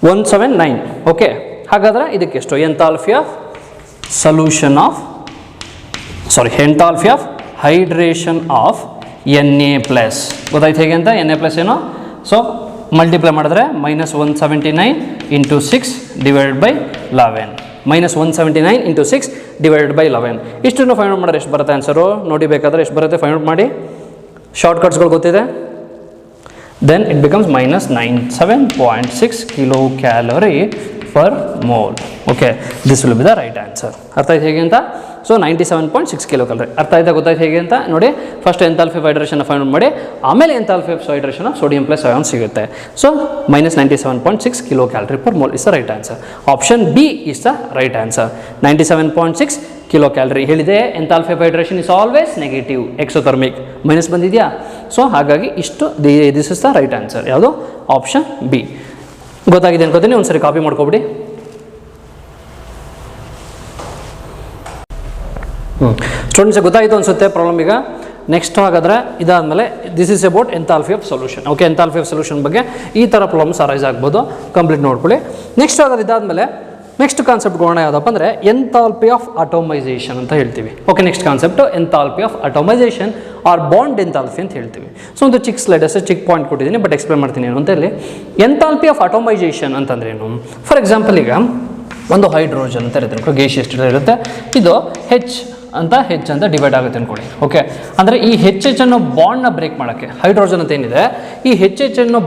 179. ಓಕೆ, ಹಾಗಾದರೆ ಇದಕ್ಕೆ ಎಷ್ಟು? Enthalpy of solution of enthalpy of hydration of Na+. ಗೊತ್ತಾಯ್ತು ಹೇಗೆ ಅಂತ? Na+ ಏನು? ಸೊ ಮಲ್ಟಿಪ್ಲೈ ಮಾಡಿದ್ರೆ -179 × 6 ಡಿವೈಡೆಡ್ ಬೈ 11. -179 × 6 divided by 11. ಇಷ್ಟನ್ನು ಫೈಂಡ್ ಔಟ್ ಮಾಡಿದ್ರೆ ಎಷ್ಟು ಬರುತ್ತೆ ಆನ್ಸರು ನೋಡಿ. ಬೇಕಾದರೆ ಎಷ್ಟು ಬರುತ್ತೆ ಫೈಂಡ್ ಔಟ್ ಮಾಡಿ. ಶಾರ್ಟ್ಕಟ್ಸ್ಗಳು ಗೊತ್ತಿದೆ. Then it becomes -97.6 kcal/mol. Okay, this will be the right answer. ಅರ್ಥ ಆಯ್ತು ಹೇಗೆ ಅಂತ? So 97.6 kcal. ಅರ್ಥ ಆಯ್ತಾ? ಗೊತ್ತಾಯ್ತು ಹೇಗೆ ಅಂತ ನೋಡಿ. First enthalpy of hydration find out ಮಾಡಿ, ಆಮೇಲೆ enthalpy of hydration of sodium plus ion ಸಿಗುತ್ತೆ. So -97.6 kcal/mol is the right answer. Option B is the right answer. 97.6 kcal. ಹೇಳಿದೆ enthalpy of hydration is always negative, exothermic. Minus ಬಂದಿದೆಯಾ? So ಹಾಗಾಗಿ ಇಷ್ಟು this is the right answer. ಯಾವುದು? Option B. ಗೊತ್ತಾಗಿದೆ ಅನ್ಕೋತೀನಿ. ಒಂದ್ಸರಿ copy ಮಾಡ್ಕೊಬಿಡಿ. Students ಗೊತ್ತಾಯಿತು ಅನಿಸುತ್ತೆ ಪ್ರಾಬ್ಲಮ್. ಈಗ ನೆಕ್ಸ್ಟ್ ಹಾಗಾದರೆ ಇದಾದಮೇಲೆ this is about enthalpy of solution. Okay, enthalpy of solution ಬಗ್ಗೆ ಈ ಥರ ಪ್ರಾಬ್ಲಮ್ಸ್ ಅರೈಸ್ ಆಗ್ಬೋದು. ಕಂಪ್ಲೀಟ್ ನೋಡ್ಕೊಳ್ಳಿ. ನೆಕ್ಸ್ಟ್ ಹಾಗಾದ್ರೆ ಇದಾದಮೇಲೆ ನೆಕ್ಸ್ಟ್ ಕಾನ್ಸೆಪ್ಟ್ ಹೋಗೋಣ. ಯಾವುದಪ್ಪ ಅಂದರೆ ಎಂಥಾಲ್ಪಿ ಆಫ್ ಅಟೋಮೈಸೇಷನ್ ಅಂತ ಹೇಳ್ತೀವಿ. Okay, next concept enthalpy of atomisation or bond enthalpy ಅಂತ ಹೇಳ್ತೀವಿ. ಸೊ ಒಂದು ಚಿಕ್ಕ ಸ್ಲೈಡಸ್ ಚಿಕ್ಕ ಪಾಯಿಂಟ್ ಕೊಟ್ಟಿದ್ದೀನಿ, ಬಟ್ ಎಕ್ಸ್ಪ್ಲೇನ್ ಮಾಡ್ತೀನಿ ಏನು ಅಂತ ಹೇಳಿ. ಎಂಥಾಲ್ಪಿ ಆಫ್ ಅಟೋಮೈಸೇಷನ್ ಅಂತಂದ್ರೆ ಏನು? ಫಾರ್ ಎಕ್ಸಾಂಪಲ್, ಈಗ ಒಂದು ಹೈಡ್ರೋಜನ್ ಅಂತ ಇರುತ್ತೆ, ಗೇಷಿಯಸ್ ಇರುತ್ತೆ. ಇದು H ಅಂತ ಡಿವೈಡ್ ಆಗುತ್ತೆ ಅಂದ್ಕೊಳ್ಳಿ. ಓಕೆ, ಅಂದರೆ ಈ H ಅನ್ನೋ ಬಾಂಡ್ನ ಬ್ರೇಕ್ ಮಾಡೋಕ್ಕೆ, ಹೈಡ್ರೋಜನ್ ಅಂತ ಏನಿದೆ ಈ H ಅನ್ನೋ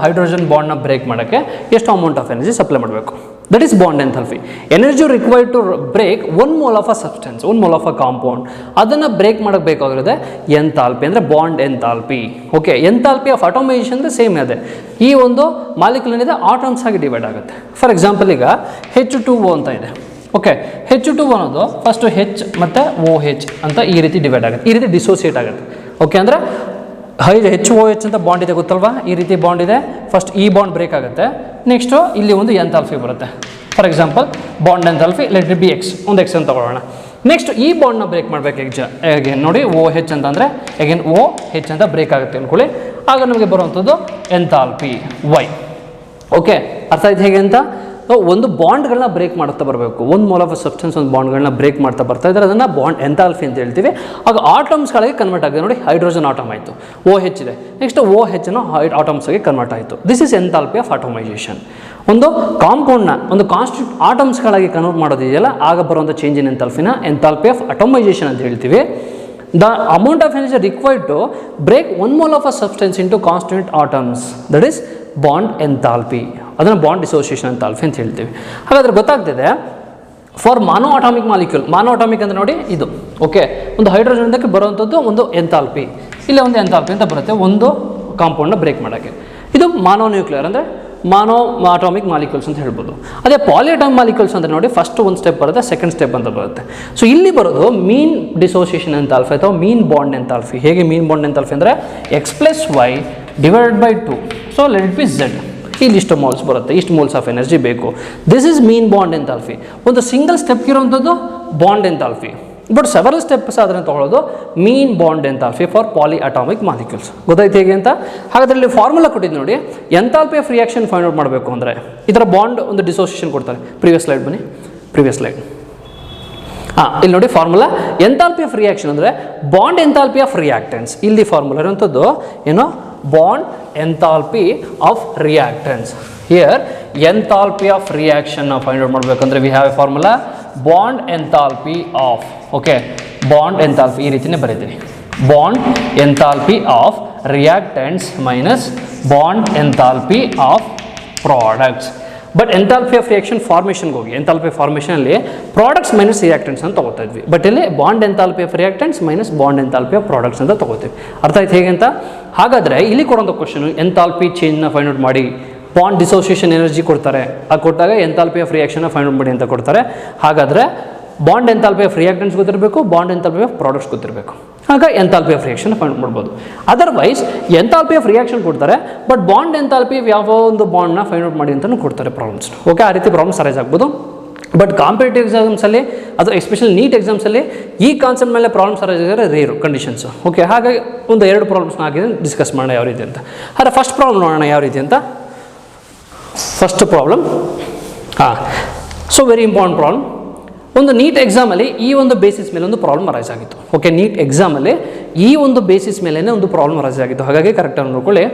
ಹೈಡ್ರೋಜನ್ ಬಾಂಡ್ನ ಬ್ರೇಕ್ ಮಾಡೋಕ್ಕೆ ಎಷ್ಟು ಅಮೌಂಟ್ ಆಫ್ ಎನರ್ಜಿ ಸಪ್ಲೈ ಮಾಡಬೇಕು? That is bond enthalpy. Energy required to break 1 mole of a substance, 1 mole of a compound, ಅದನ್ನು ಬ್ರೇಕ್ ಮಾಡೋಕ್ಕೆ ಬೇಕಾಗಿರೋದೆ ಎಂಥಾಲ್ಪಿ, ಅಂದರೆ bond enthalpy. Okay, enthalpy of atomisation ಅಂದರೆ ಸೇಮ್ ಇದೆ. ಈ ಒಂದು ಮಾಲಿಕ್ಯೂಲ್ ಏನಿದೆ ಆಟಮ್ಸ್ ಆಗಿ ಡಿವೈಡ್ ಆಗುತ್ತೆ. ಫಾರ್ ಎಕ್ಸಾಂಪಲ್, ಈಗ H2O ಅಂತ ಇದೆ. ಓಕೆ, H2 ಅನ್ನೋದು ಫಸ್ಟ್ H ಮತ್ತು OH ಅಂತ ಈ ರೀತಿ ಡಿವೈಡ್ ಆಗುತ್ತೆ, ಈ ರೀತಿ ಡಿಸೋಸಿಯೇಟ್ ಆಗುತ್ತೆ. ಓಕೆ, ಅಂದರೆ HOH ಅಂತ ಬಾಂಡ್ ಇದೆ ಗೊತ್ತಲ್ವಾ? ಈ ರೀತಿ ಬಾಂಡ್ ಇದೆ. ಫಸ್ಟ್ ಈ ಬಾಂಡ್ ಬ್ರೇಕ್ ಆಗುತ್ತೆ. ನೆಕ್ಸ್ಟು ಇಲ್ಲಿ ಒಂದು ಎಂಥಾಲ್ಪಿ ಬರುತ್ತೆ. For example, bond enthalpy let it B X, ಒಂದು X ಅಂತ ತಗೊಳ್ಳೋಣ. ನೆಕ್ಸ್ಟ್ ಈ ಬಾಂಡ್ನ ಬ್ರೇಕ್ ಮಾಡಬೇಕು. ಅಗೇನ್ ನೋಡಿ, OH ಅಂತಂದರೆ ಅಗೇನ್ OH ಅಂತ ಬ್ರೇಕ್ ಆಗುತ್ತೆ ಅಂದ್ಕೊಳ್ಳಿ. ಆಗ ನಮಗೆ ಬರುವಂಥದ್ದು ಎಂಥಾಲ್ಪಿ Y. ಓಕೆ, ಅರ್ಥ ಆಯ್ತು ಹೇಗೆ ಅಂತ? ಒಂದು ಬಾಂಡ್ಗಳನ್ನ ಬ್ರೇಕ್ ಮಾಡ್ತಾ ಬರಬೇಕು. 1 mole ಆಫ್ ಸಬ್ಸ್ಟೆನ್ಸ್ ಒಂದು ಬಾಂಡ್ಗಳನ್ನ ಬ್ರೇಕ್ ಮಾಡ್ತಾ ಬರ್ತಾ ಇದ್ದಾರೆ, ಅದನ್ನು ಬಾಂಡ್ ಎಂಥಾಲ್ಪಿ ಅಂತ ಹೇಳ್ತೀವಿ. ಆಗ ಆಟಮ್ಸ್ಗಳಿಗೆ ಕನ್ವರ್ಟ್ ಆಗಿದೆ. ನೋಡಿ, ಹೈಡ್ರೋಜನ್ ಆಟಮ್ ಆಯಿತು, OH ಇದೆ. ನೆಕ್ಸ್ಟ್ OH ಆಟಮ್ಸ್ಗೆ ಕನ್ವರ್ಟ್ ಆಯಿತು. This is enthalpy of atomisation. ಒಂದು ಕಾಂಪೌಂಡ್ನ ಒಂದು ಕಾನ್ಸ್ಟಿಟ್ಯೂಟ್ ಆಟಮ್ಸ್ಗಳಾಗಿ ಕನ್ವರ್ಟ್ ಮಾಡೋದಿದೆಯಲ್ಲ, ಆಗ ಬರುವಂಥ ಚೇಂಜ್ ಇನ್ ಎಂಥಾಲ್ಪಿನ ಎಂಥಾಲ್ಪಿ ಆಫ್ ಅಟೋಮೈಸೇಷನ್ ಅಂತ ಹೇಳ್ತೀವಿ. the amount of energy required to break 1 mole of a substance into constant atoms, that is bond enthalpy. ಅದನ್ನು ಬಾಂಡ್ ಡಿಸೋಸಿಯೇಷನ್ ಎಂಥಾಲ್ಪಿ ಅಂತ ಹೇಳ್ತೀವಿ. ಹಾಗಾದರೆ ಗೊತ್ತಾಗ್ತಿದೆ ಫಾರ್ ಮಾನೋ ಅಟಾಮಿಕ್ ಮಾಲಿಕ್ಯೂಲ್, ಮಾನೋ ಅಟಾಮಿಕ್ ಅಂದರೆ ನೋಡಿ ಇದು, ಓಕೆ, ಒಂದು ಹೈಡ್ರೋಜನ್ದಕ್ಕೆ ಬರುವಂಥದ್ದು ಒಂದು ಎಂಥಾಲ್ಪಿ, ಇಲ್ಲೇ ಒಂದು ಎಂಥಾಲ್ಪಿ ಅಂತ ಬರುತ್ತೆ ಒಂದು ಕಾಂಪೌಂಡ್ನ ಬ್ರೇಕ್ ಮಾಡೋಕ್ಕೆ. ಇದು ಮಾನೋ ನ್ಯೂಕ್ಲಿಯರ್ ಅಂದರೆ ಮಾನೋ ಅಟಾಮಿಕ್ ಮಾಲಿಕ್ಯೂಲ್ಸ್ ಅಂತ ಹೇಳ್ಬೋದು. ಅದೇ ಪಾಲಿ ಅಟಾಮಿಕ್ ಮಾಲಿಕ್ಯೂಲ್ಸ್ ಅಂದರೆ ನೋಡಿ ಫಸ್ಟ್ ಒಂದು ಸ್ಟೆಪ್ ಬರುತ್ತೆ, ಸೆಕೆಂಡ್ ಸ್ಟೆಪ್ ಅಂತ ಬರುತ್ತೆ. ಸೊ ಇಲ್ಲಿ ಬರೋದು ಮೀನ್ ಡಿಸೋಸಿಯೇಷನ್ ಎಂಥಾಲ್ಪಿ ಅಥವಾ ಮೀನ್ ಬಾಂಡ್ ಎಂಥಾಲ್ಪಿ. ಹೇಗೆ ಮೀನ್ ಬಾಂಡ್ ಎಂಥಾಲ್ಪಿ ಅಂದರೆ x+y divided by 2, so let it be z. ಇಲ್ಲಿ ಇಷ್ಟು ಮೋಲ್ಸ್ ಬರುತ್ತೆ, ಇಷ್ಟು ಮೋಲ್ಸ್ ಆಫ್ ಎನರ್ಜಿ ಬೇಕು. This is mean bond enthalpy. ಒಂದು ಸಿಂಗಲ್ ಸ್ಟೆಪ್ ಇರುವಂಥದ್ದು bond enthalpy, but several steps ಅದನ್ನು ತೊಗೊಳ್ಳೋದು mean bond enthalpy for polyatomic molecules. ಗೊತ್ತಾಯ್ತು ಹೇಗೆ ಅಂತ? ಹಾಗಾದರೆ ಇಲ್ಲಿ ಫಾರ್ಮುಲಾ ಕೊಟ್ಟಿದ್ದು ನೋಡಿ, enthalpy of reaction find out ಮಾಡಬೇಕು ಅಂದರೆ ಈ ಥರ ಬಾಂಡ್ ಒಂದು ಡಿಸೋಸಿಯೇಷನ್ ಕೊಡ್ತಾರೆ. ಪ್ರೀವಿಯಸ್ ಸ್ಲೈಡ್ ಬನ್ನಿ, ಪ್ರೀವಿಯಸ್ ಸ್ಲೈಡ್. ಇಲ್ಲಿ ನೋಡಿ ಫಾರ್ಮುಲಾ, ಎಂಥಾಲ್ಪಿ ಆಫ್ ರಿಯಾಕ್ಷನ್ ಅಂದರೆ ಬಾಂಡ್ ಎಂಥಾಲ್ಪಿ ಆಫ್ ರಿಯಾಕ್ಟೆನ್ಸ್. ಇಲ್ಲಿ ಫಾರ್ಮುಲಾ ಇರುವಂಥದ್ದು ಏನು, bond enthalpy of reactants. Here enthalpy of reaction ನಾವು ಫೈಂಡ್ ಔಟ್ ಮಾಡಬೇಕಂದ್ರೆ we have a formula bond enthalpy of, okay, bond enthalpy ಈ ರೀತಿಯೇ ಬರೀತೀನಿ, bond enthalpy of reactants minus bond enthalpy of products. But enthalpy of reaction ಫಾರ್ಮೇಷನ್ಗೆ ಹೋಗಿ enthalpy ಫಾರ್ಮೇಷನಲ್ಲಿ products minus reactants ಅಂತ ತೊಗೋತಾ ಇದ್ವಿ, ಬಟ್ ಇಲ್ಲಿ bond enthalpy of reactants minus bond enthalpy of products ಅಂತ ತೊಗೋತೀವಿ. ಅರ್ಥ ಆಯ್ತು ಹೇಗೆ ಅಂತ? ಹಾಗಾದರೆ ಇಲ್ಲಿ ಕೊಡೋಂಥ ಕ್ವಶನ್ ಎಂಥಾಲ್ಪಿ ಚೇಂಜ್ನ ಫೈಂಡ್ ಔಟ್ ಮಾಡಿ, ಬಾಂಡ್ ಡಿಸೋಸಿಯೇಷನ್ ಎನರ್ಜಿ ಕೊಡ್ತಾರೆ, ಅದು ಕೊಟ್ಟಾಗ ಎಂಥಾಲ್ಪಿ ಆಫ್ ರಿಯಾಕ್ಷನ್ನ ಫೈಂಡ್ ಔಟ್ ಮಾಡಿ ಅಂತ ಕೊಡ್ತಾರೆ. ಹಾಗಾದರೆ ಬಾಂಡ್ ಎಂಥಾಲ್ಪಿ ಆಫ್ ರಿಯಾಕ್ಟೆಂಟ್ಸ್ ಗೊತ್ತಿರಬೇಕು, ಬಾಂಡ್ ಎಂಥಾಲ್ಪಿ ಆಫ್ ಪ್ರಾಡಕ್ಟ್ಸ್ ಗೊತ್ತಿರಬೇಕು, ಆಗ ಎಂಥಾಲ್ಪಿ ಆಫ್ ರಿಯಾಕ್ಷನ್ ಫೈಂಡ್ ಮಾಡ್ಬೋದು. ಅದರ್ವೈಸ್ ಎಂಥಾಲ್ಪಿ ಆಫ್ ರಿಯಾಕ್ಷನ್ ಕೊಡ್ತಾರೆ, ಬಟ್ ಬಾಂಡ್ ಎಂಥಾಲ್ಪಿ ಯಾವ ಒಂದು ಬಾಂಡ್ನ ಫೈಂಡ್ ಔಟ್ ಮಾಡಿ ಅಂತಲೂ ಕೊಡ್ತಾರೆ ಪ್ರಾಬ್ಲಮ್ಸ್. ಓಕೆ, ಆ ರೀತಿ ಪ್ರಾಬ್ಲಮ್ಸ್ ಅರೈಸ್ ಆಗ್ಬೋದು. ಬಟ್ ಕಾಂಪಿಟೇಟಿವ್ ಎಕ್ಸಾಮ್ಸಲ್ಲಿ ಅದು ಎಸ್ಪೆಷಲಿ ನೀಟ್ ಎಕ್ಸಾಮ್ಸಲ್ಲಿ ಈ ಕಾನ್ಸೆಪ್ಟ್ ಮೇಲೆ ಪ್ರಾಬ್ಲಮ್ಸ್ ಅರೈಸ್ ಆಗಿದ್ರೆ ರೇರು ಕಂಡೀಷನ್ಸು. ಓಕೆ, ಹಾಗಾಗಿ ಒಂದು 2 ಪ್ರಾಬ್ಲಮ್ಸ್ನ ಹಾಕಿದ್ರೆ ಡಿಸ್ಕಸ್ ಮಾಡೋಣ ಯಾವ ರೀತಿ ಅಂತ. ಆದರೆ ಫಸ್ಟ್ ಪ್ರಾಬ್ಲಮ್ ನೋಡೋಣ ಯಾವ ರೀತಿ ಅಂತ. First problem, so very important problem. ಒಂದು ನೀಟ್ ಎಕ್ಸಾಮಲ್ಲಿ ಈ ಒಂದು ಬೇಸಿಸ್ ಮೇಲೆ ಒಂದು ಪ್ರಾಬ್ಲಮ್ ಅರೈಸ್ ಆಗಿತ್ತು. ಓಕೆ, ನೀಟ್ ಎಕ್ಸಾಮಲ್ಲಿ ಈ ಒಂದು ಬೇಸಿಸ್ ಮೇಲೇ ಒಂದು ಪ್ರಾಬ್ಲಮ್ ಅರೈಸ್ ಆಗಿತ್ತು, ಹಾಗಾಗಿ ಕರೆಕ್ಟಾಗಿ ನೋಡ್ಕೊಳ್ಳಿ.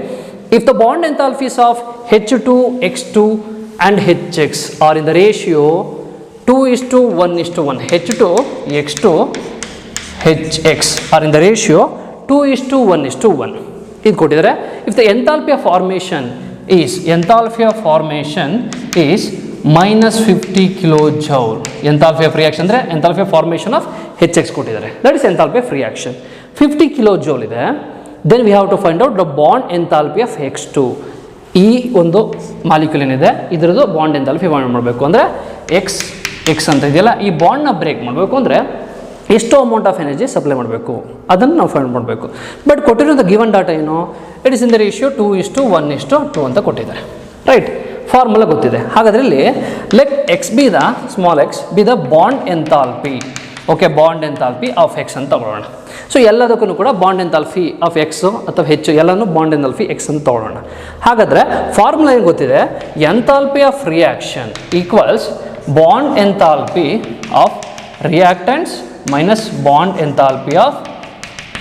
If the bond enthalpies of H2, X2 and HX are in the ratio 2:1:1, H2, X2, HX are in the ratio 2:1:1. ಇದು ಕೊಟ್ಟಿದ್ದಾರೆ. If the enthalpy of formation is minus 50 kilojoule. Enthalpy of reaction ಅಂದರೆ enthalpy of formation of HX ಕೊಟ್ಟಿದ್ದಾರೆ. That is enthalpy of reaction. 50 kilojoule ಇದೆ. Then we have to find out the bond enthalpy of X2. ಈ ಒಂದು molecule ಏನಿದೆ ಇದರದ್ದು bond enthalpy find ಮಾಡಬೇಕು ಅಂದರೆ X ಅಂತ ಇದೆಯಲ್ಲ, ಈ ಬಾಂಡ್ನ ಬ್ರೇಕ್ ಮಾಡಬೇಕು ಅಂದರೆ ಎಷ್ಟು ಅಮೌಂಟ್ ಆಫ್ ಎನರ್ಜಿ ಸಪ್ಲೈ ಮಾಡಬೇಕು ಅದನ್ನು ನಾವು ಫೈಂಡ್ ಮಾಡಬೇಕು. ಬಟ್ ಕೊಟ್ಟಿರೋದು ಗಿವನ್ ಡಾಟಾ ಏನು, it is in the ratio 2:1:2 ಅಂತ ಕೊಟ್ಟಿದ್ದಾರೆ. ರೈಟ್, ಫಾರ್ಮುಲಾ ಗೊತ್ತಿದೆ. ಹಾಗಾದರೆ ಇಲ್ಲಿ let X B the small X B the bond enthalpy. Okay, bond enthalpy of X ಅಂತ ತಗೊಳ್ಳೋಣ. ಸೊ ಎಲ್ಲದಕ್ಕೂ ಕೂಡ ಬಾಂಡ್ ಎಂಥಾಲ್ಪಿ ಆಫ್ ಎಕ್ಸು ಅಥವಾ ಹೆಚ್ಚು ಎಲ್ಲನೂ ಬಾಂಡ್ ಎಂಥಾಲ್ಪಿ ಎಕ್ಸ್ ಅಂತ ತಗೊಳ್ಳೋಣ. ಹಾಗಾದರೆ ಫಾರ್ಮುಲಾ ಏನು ಗೊತ್ತಿದೆ, enthalpy of reaction equals bond enthalpy of reactants minus bond enthalpy of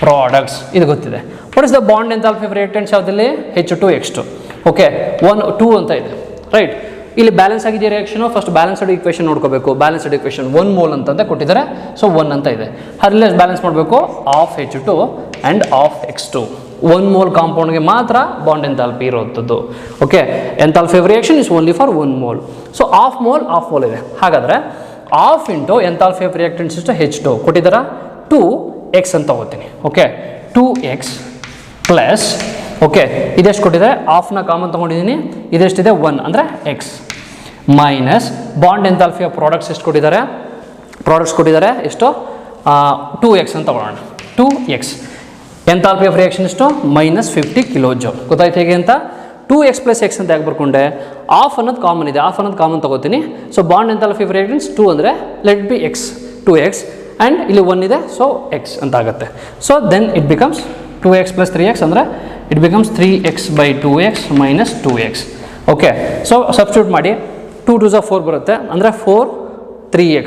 products. ಇದು ಗೊತ್ತಿದೆ. What is the bond enthalpy of reactants ಯಾವುದಲ್ಲಿ H2, X2. ಓಕೆ, 1, 2 ಅಂತ ಇದೆ. ರೈಟ್, ಇಲ್ಲಿ ಬ್ಯಾಲೆನ್ಸ್ ಆಗಿದೆ ರಿಯಾಕ್ಷನು. ಫಸ್ಟ್ ಬ್ಯಾಲೆನ್ಸ್ಡ್ ಈಕ್ವೇಷನ್ ನೋಡ್ಕೋಬೇಕು. ಬ್ಯಾಲೆನ್ಸ್ಡ್ ಈಕ್ವೇಷನ್ 1 ಮೋಲ್ ಅಂತ ಕೊಟ್ಟಿದ್ದಾರೆ. ಸೊ 1 ಅಂತ ಇದೆ. ಅಲ್ಲಿ ಬ್ಯಾಲೆನ್ಸ್ ಮಾಡಬೇಕು of H2 and of X2. 1 mole ಕಾಂಪೌಂಡ್ಗೆ ಮಾತ್ರ ಬಾಂಡ್ ಎಂಥಾಲ್ಪಿ ಇರುವಂಥದ್ದು. Okay, enthalpy of reaction is only for 1 mole. So of mole ಇದೆ. ಹಾಗಾದರೆ of into enthalpy of reactants ಇಷ್ಟು H2 ಕೊಟ್ಟಿದ್ದಾರೆ 2x ಅಂತ ತಗೋತೀನಿ. ಓಕೆ, 2x ಪ್ಲಸ್, ಓಕೆ, ಇದೆಷ್ಟು ಕೊಟ್ಟಿದ್ದಾರೆ, ಆಫ್ನ ಕಾಮನ್ ತೊಗೊಂಡಿದ್ದೀನಿ, ಇದೆಷ್ಟಿದೆ 1 ಅಂದರೆ x minus bond enthalpy of products ಎಷ್ಟು ಕೊಟ್ಟಿದ್ದಾರೆ, ಪ್ರಾಡಕ್ಟ್ಸ್ ಕೊಟ್ಟಿದ್ದಾರೆ ಎಷ್ಟು 2x ಅಂತ ತಗೊಳ್ಳೋಣ. 2x ಎಂಥಾಲ್ಪಿ ಆಫ್ ರಿಯಾಕ್ಷನ್ ಎಷ್ಟು ಮೈನಸ್ 50 ಕಿಲೋಜೌಲ್. ಗೊತ್ತಾಯ್ತು ಹೇಗೆ ಅಂತ. 2x ಪ್ಲಸ್ ಎಕ್ಸ್ ಅಂತ ಯಾಕೆ ಬರ್ಕೊಂಡೆ, ಆಫ್ ಅನ್ನೋದು ಕಾಮನ್ ಇದೆ, ಆಫ್ ಅನ್ನೋದು ಕಾಮನ್ ತೊಗೋತೀನಿ. So bond enthalpy of reactions 2 ಅಂದರೆ let B x 2x and ಇಲ್ಲಿ 1 ಇದೆ, ಸೊ x ಅಂತ ಆಗುತ್ತೆ. So then it becomes 2x plus 3x ಅಂದರೆ it becomes 3x by 2x minus 2x. Okay, so substitute ಮಾಡಿ 2 2s 4 ಬರುತ್ತೆ ಅಂದರೆ 4 3x,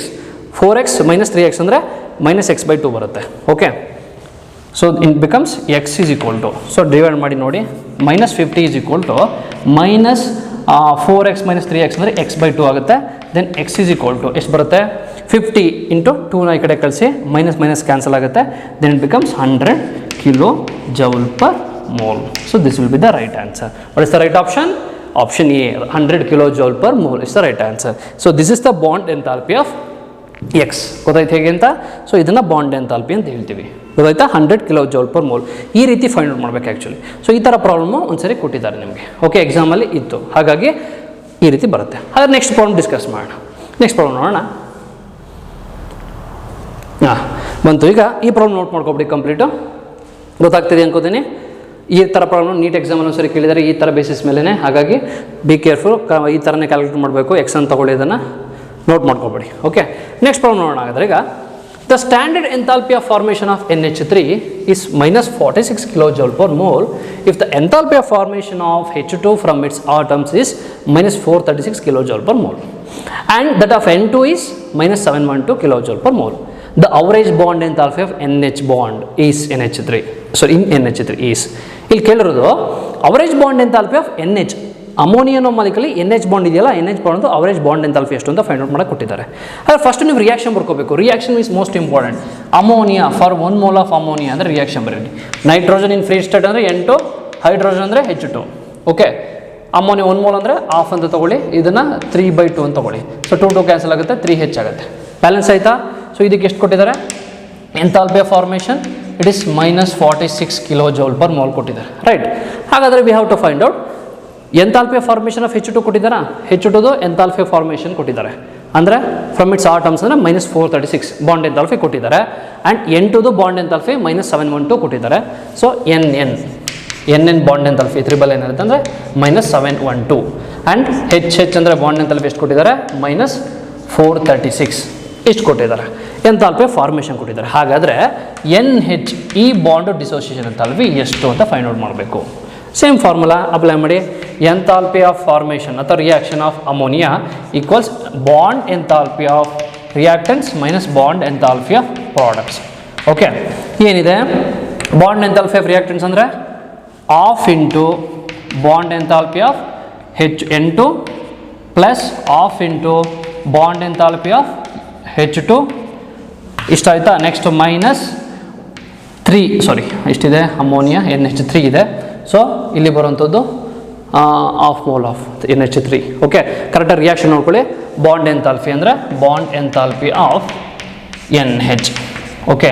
4x ಮೈನಸ್ 3x ಅಂದರೆ ಮೈನಸ್ x ಬೈ 2 ಬರುತ್ತೆ. Okay, so it becomes x is equal to, so divide ಮಾಡಿ ನೋಡಿ, minus 50 is equal to minus 4x minus 3x ಅಂದರೆ x/2 ಆಗುತ್ತೆ. Then x is equal to ಎಷ್ಟು ಬರುತ್ತೆ 50 into 2ನ ಈ ಕಡೆ ಕಳಿಸಿ ಮೈನಸ್ ಮೈನಸ್ ಕ್ಯಾನ್ಸಲ್ ಆಗುತ್ತೆ. Then it becomes 100 kilo joule per mole. So this will be the right answer. What is the right option? Option A 100 kilo joule per mole is the right answer. So this is the bond enthalpy of X. ಗೊತ್ತಾಯ್ತು ಹೇಗೆ ಅಂತ? So ಇದನ್ನು bond enthalpy ಅಂತ ಹೇಳ್ತೀವಿ. ಗೊತ್ತಾಯ್ತಾ? 100 kilo joule per mole ಈ ರೀತಿ find out ಮಾಡಬೇಕು ಆ್ಯಕ್ಚುಲಿ. ಸೊ ಈ ಥರ ಪ್ರಾಬ್ಲಮ್ಮು ಒಂದ್ಸರಿ ಕೊಟ್ಟಿದ್ದಾರೆ ನಿಮಗೆ. ಓಕೆ, ಎಕ್ಸಾಮಲ್ಲಿ ಇತ್ತು, ಹಾಗಾಗಿ ಈ ರೀತಿ ಬರುತ್ತೆ. ಹಾಗಾದ್ರೆ ನೆಕ್ಸ್ಟ್ ಪ್ರಾಬ್ಲಮ್ ಡಿಸ್ಕಸ್ ಮಾಡೋಣ. ನೆಕ್ಸ್ಟ್ ಪ್ರಾಬ್ಲಮ್ ನೋಡೋಣ. ಬಂತು. ಈಗ ಈ ಪ್ರಾಬ್ಲಮ್ ನೋಟ್ ಮಾಡ್ಕೊಬಿಡಿ ಕಂಪ್ಲೀಟು. ಗೊತ್ತಾಗ್ತಿದೆ ಅನ್ಕೋತೀನಿ. ಈ ಥರ ಪ್ರಾಬ್ಲಮ್ ನೀಟ್ ಎಕ್ಸಾಮಲ್ಲಿ ಒಂದ್ಸರಿ ಕೇಳಿದರೆ ಈ ಥರ ಬೇಸಿಸ್ ಮೇಲೇ, ಹಾಗಾಗಿ ಬಿ ಕೇರ್ಫುಲ್. ಈ ಥರನೇ ಕ್ಯಾಲ್ಕುಲೇಟ್ ಮಾಡಬೇಕು. ಎಕ್ಸ್ ಅಂತ ತಗೊಳ್ಳಿ, ಇದನ್ನು ನೋಟ್ ಮಾಡ್ಕೊಬೇಡಿ. ಓಕೆ, ನೆಕ್ಸ್ಟ್ ಪ್ರಾಬ್ಲಮ್ ನೋಡೋಣ. ಹಾಗಾದ್ರೆ ಈಗ the standard enthalpy of formation of NH3 is minus 46 kilojoule per mole if the enthalpy of formation of H2 from its atoms is minus 436 kilojoule per mole and that of N2 is minus 712 kilojoule per mole. The average bond enthalpy of NH bond is NH3. So in NH3 is ಇಲ್ಲಿ ಕೇಳಿರೋದು average bond enthalpy of NH. Ammonia ಅನ್ನೋ ಮಾಲಿಕಲ್ಲಿ NH bond ಇದೆಯಲ್ಲ, NH bond average bond enthalpy ಎಷ್ಟು ಅಂತ find out ಮಾಡಕ್ಕೆ ಕೊಟ್ಟಿದ್ದಾರೆ. ಆದರೆ ಫಸ್ಟ್ ನೀವು ರಿಯಾಕ್ಷನ್ ಬರ್ಕೋಬೇಕು. Reaction is most important. Ammonia for 1 mole of ammonia ಅಂದರೆ ರಿಯಾಕ್ಷನ್ ಬರೀರಿ. ನೈಟ್ರೋಜನ್ ಇನ್ ಫ್ರೀ ಸ್ಟೇಟ್ ಅಂದರೆ N2, ಹೈಡ್ರೋಜನ್ ಅಂದರೆ H2. ಓಕೆ, ಅಮೋನಿಯಾ 1 mole ಅಂದರೆ ಹಾಫ್ ಅಂತ ತೊಗೊಳ್ಳಿ, ಇದನ್ನು 3/2 ಅಂತ ತೊಗೊಳ್ಳಿ. ಸೊ 2 ಕ್ಯಾನ್ಸಲ್ ಆಗುತ್ತೆ, 3H ಆಗುತ್ತೆ. ಬ್ಯಾಲೆನ್ಸ್ ಆಯಿತಾ? ಸೊ ಇದಕ್ಕೆ ಎಷ್ಟು ಕೊಟ್ಟಿದ್ದಾರೆ? Enthalpy of formation it is minus 46 kilojoule per mole ಕೊಟ್ಟಿದ್ದಾರೆ. ರೈಟ್, ಹಾಗಾದರೆ we have to find out enthalpy of formation of H2 ಕೊಟ್ಟಿದ್ದಾರಾ? H2ದು ಎಂಥಾಲ್ಪಿ ಆಫ್ ಫಾರ್ಮೇಷನ್ ಕೊಟ್ಟಿದ್ದಾರೆ. ಅಂದರೆ ಫ್ರಮ್ ಇಟ್ಸ್ ಆಟಮ್ಸ್ ಅಂದರೆ minus 436 ಬಾಂಡ್ ಎಂಥಾಲ್ಪಿ ಕೊಟ್ಟಿದ್ದಾರೆ. ಆ್ಯಂಡ್ N2ದು ಬಾಂಡ್ ಎಂಥಾಲ್ಪಿ minus 712 ಕೊಟ್ಟಿದ್ದಾರೆ. So NN bond enthalpy 3/N ಇರುತ್ತೆ ಅಂದರೆ minus 712. ಆ್ಯಂಡ್ H ಅಂದರೆ ಬಾಂಡ್ ಎಂಥಾಲ್ಪಿ ಎಷ್ಟು ಕೊಟ್ಟಿದ್ದಾರೆ? minus 436 ಇಷ್ಟು ಕೊಟ್ಟಿದ್ದಾರೆ. ಎಂಥಾಲ್ಪಿ ಆಫ್ ಫಾರ್ಮೇಷನ್ ಕೊಟ್ಟಿದ್ದಾರೆ. ಹಾಗಾದರೆ NH ಈ ಬಾಂಡ್ ಡಿಸೋಸಿಯೇಷನ್ ಎಂಥಾಲ್ಪಿ ಎಷ್ಟು ಅಂತ ಫೈಂಡ್ ಔಟ್ ಮಾಡಬೇಕು. ಸೇಮ್ ಫಾರ್ಮುಲಾ ಅಪ್ಲೈ ಮಾಡಿ. ಎಂಥಾಲ್ಪಿ ಆಫ್ ಫಾರ್ಮೇಷನ್ ಅಥವಾ reaction of ammonia equals bond enthalpy of reactants minus bond enthalpy of products. Okay, ಏನಿದೆ ಬಾಂಡ್ ಎಂಥಾಲ್ಪಿ ಆಫ್ ರಿಯಾಕ್ಟೆಂಟ್ಸ್ ಅಂದರೆ of into bond enthalpy of N2 plus of into bond enthalpy of H2 ಇಷ್ಟ ಆಯಿತಾ. Next minus 3 ಇಷ್ಟಿದೆ ammonia NH3 ಇದೆ. So ಇಲ್ಲಿ ಬರುವಂಥದ್ದು half mole of NH3. Okay, ಕರೆಕ್ಟಾಗಿ reaction ನೋಡ್ಕೊಳ್ಳಿ. Bond enthalpy ಅಂದರೆ bond enthalpy of NH. Okay,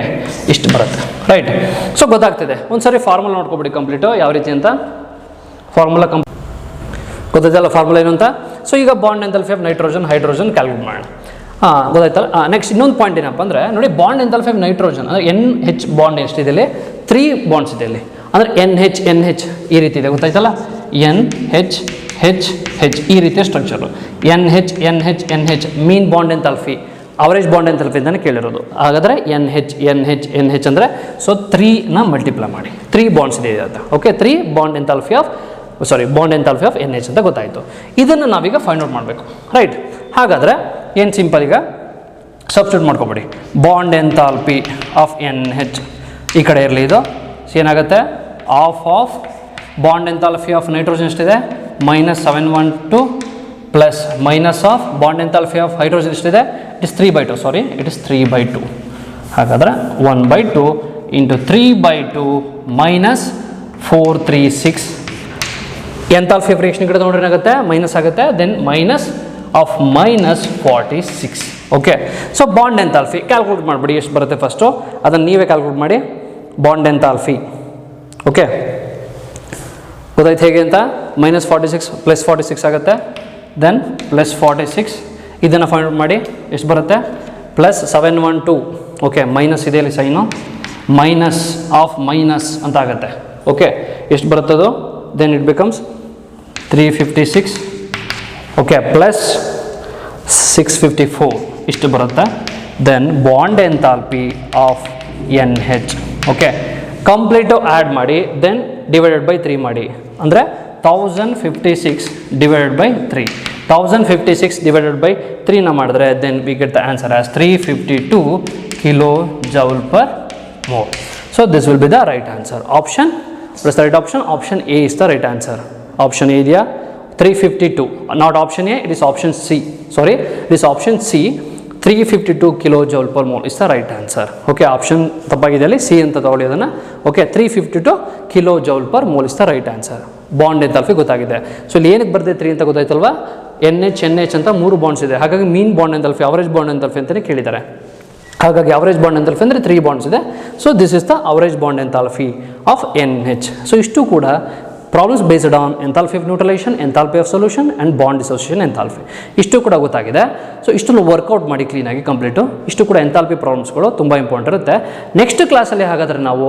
ಇಷ್ಟು ಬರುತ್ತೆ. ರೈಟ್, ಸೊ ಗೊತ್ತಾಗ್ತಿದೆ. ಒಂದ್ಸರಿ ಫಾರ್ಮುಲಾ ನೋಡ್ಕೊಬಿಡಿ ಕಂಪ್ಲೀಟು ಯಾವ ರೀತಿ ಅಂತ. ಫಾರ್ಮುಲಾ ಗೊತ್ತಾಯ್ತಲ್ಲ ಫಾರ್ಮುಲಾ ಏನು ಅಂತ. ಸೊ ಈಗ bond enthalpy of nitrogen hydrogen calculate ಮಾಡೋಣ. ಗೊತ್ತಾಯ್ತಲ್ಲ. ನೆಕ್ಸ್ಟ್ ಇನ್ನೊಂದು ಪಾಯಿಂಟ್ ಏನಪ್ಪ ಅಂದರೆ ನೋಡಿ, ಬಾಂಡ್ ಎಂಥಾಲ್ಪಿ ಆಫ್ ನೈಟ್ರೋಜನ್ ಅಂದರೆ NH ಬಾಂಡ್ ಎಷ್ಟಿದೆ ಇಲ್ಲಿ? 3 ಬಾಂಡ್ಸ್ ಇದೆ ಇಲ್ಲಿ. ಅಂದರೆ NH ಈ ರೀತಿ ಇದೆ. ಗೊತ್ತಾಯ್ತಲ್ಲ, NH ಈ ರೀತಿಯ structure. NH mean bond enthalpy average bond enthalpy ಅಂತಲೇ ಕೇಳಿರೋದು. ಹಾಗಾದರೆ NH ಅಂದರೆ ಸೊ 3ನ ಮಲ್ಟಿಪ್ಲೈ ಮಾಡಿ, 3 ಬಾಂಡ್ಸ್ ಇದೆ ಅಂತ. Okay, 3 bond enthalpy of NH ಅಂತ ಗೊತ್ತಾಯಿತು. ಇದನ್ನು ನಾವೀಗ ಫೈಂಡ್ ಔಟ್ ಮಾಡಬೇಕು. ರೈಟ್, ಹಾಗಾದರೆ ಏನು ಸಿಂಪಲ್, ಈಗ ಸಬ್ಸ್ಟಿಟ್ಯೂಟ್ ಮಾಡ್ಕೊಬೇಡಿ. ಬಾಂಡ್ ಎಂಥಾಲ್ಪಿ ಆಫ್ NH ಈ ಕಡೆ ಇರಲಿ. ಇದು ಏನಾಗುತ್ತೆ? Half bond enthalpy of nitrogen ಎಷ್ಟಿದೆ? minus 712 plus minus half bond enthalpy of hydrogen ಎಷ್ಟಿದೆ? It is 3/2. ಹಾಗಾದರೆ 1/2 into 3/2 minus 436. Enthalpy of reaction ಕಡೆ ನೋಡ್ರಿ ಏನಾಗುತ್ತೆ? ಮೈನಸ್ ಆಗುತ್ತೆ. Then minus of -46. Okay, so bond enthalpy calculate ಮಾಡಿಬಿಡಿ. ಎಷ್ಟು ಬರುತ್ತೆ ಫಸ್ಟು ಅದನ್ನು ನೀವೇ ಕ್ಯಾಲ್ಕುಲೇಟ್ ಮಾಡಿ. ಬಾಂಡ್ ಎಂಥಾಲ್ಪಿ ಓಕೆ ಗೊತ್ತಾಯ್ತು ಹೇಗೆ ಅಂತ. -46 ಪ್ಲಸ್ 46 ಆಗುತ್ತೆ. ದೆನ್ ಪ್ಲಸ್ 46 ಇದನ್ನು ಫೈಂಡ್ ಔಟ್ ಮಾಡಿ. ಎಷ್ಟು ಬರುತ್ತೆ? ಪ್ಲಸ್ 712. ಓಕೆ, ಮೈನಸ್ ಇದೆ ಇಲ್ಲಿ ಸೈನು, ಮೈನಸ್ ಆಫ್ ಮೈನಸ್ ಅಂತ ಆಗುತ್ತೆ. ಓಕೆ, ಎಷ್ಟು ಬರುತ್ತದು? Then it becomes 356. Okay, plus 654 ಇಷ್ಟು ಬರುತ್ತೆ. Then bond enthalpy of NH. Okay, complete add ಮಾಡಿ. ದೆನ್ ಡಿವೈಡೆಡ್ ಬೈ 3 ಮಾಡಿ. ಅಂದರೆ 1056 ಡಿವೈಡೆಡ್ ಬೈ 3. 1056 ಡಿವೈಡೆಡ್ ಬೈ 3ನ ಮಾಡಿದ್ರೆ then we get the answer as 352 kilo joule per mole. So this will be the right answer. Option, what is the right option? Option A is the right answer. Option A ಇದೆಯಾ? 352, not option A, it is option C. Sorry, it is option C. 352 kilojoule per mole is the right answer. Okay, option ತಪ್ಪಾಗಿದೆ ಅಲ್ಲಿ, C ಅಂತ ತಗೊಳ್ಳಿ ಅದನ್ನು. Okay, 352 kilojoule per mole is the right answer. Bond enthalpy ಗೊತ್ತಾಗಿದೆ. So ಇಲ್ಲಿ ಏನಕ್ಕೆ ಬರ್ದೆ 3 ಅಂತ ಗೊತ್ತಾಯ್ತಲ್ವಾ? NH ಅಂತ 3 ಬಾಂಡ್ಸ್ ಇದೆ, ಹಾಗಾಗಿ mean bond enthalpy, average bond enthalpy ಅಂತಲೇ ಕೇಳಿದ್ದಾರೆ. ಹಾಗಾಗಿ ಅವರೇಜ್ ಬಾಂಡ್ ಎಂಥಾಲ್ಪಿ ಅಂದರೆ 3 ಬಾಂಡ್ಸ್ ಇದೆ. So this is the average bond enthalpy of NH. So ಇಷ್ಟು ಕೂಡ problems based on enthalpy of neutralisation, enthalpy of solution and bond dissociation enthalpy, ಇಷ್ಟು ಕೂಡ ಗೊತ್ತಾಗಿದೆ. ಸೊ ಇಷ್ಟನ್ನು ವರ್ಕೌಟ್ ಮಾಡಿ ಕ್ಲೀನಾಗಿ ಕಂಪ್ಲೀಟು. ಇಷ್ಟು ಕೂಡ ಎಂಥಾಲ್ಪಿ ಪ್ರಾಬ್ಲಮ್ಸ್ಗಳು ತುಂಬ ಇಂಪಾರ್ಟೆಂಟ್ ಇರುತ್ತೆ. ನೆಕ್ಸ್ಟ್ ಕ್ಲಾಸಲ್ಲಿ ಹಾಗಾದರೆ ನಾವು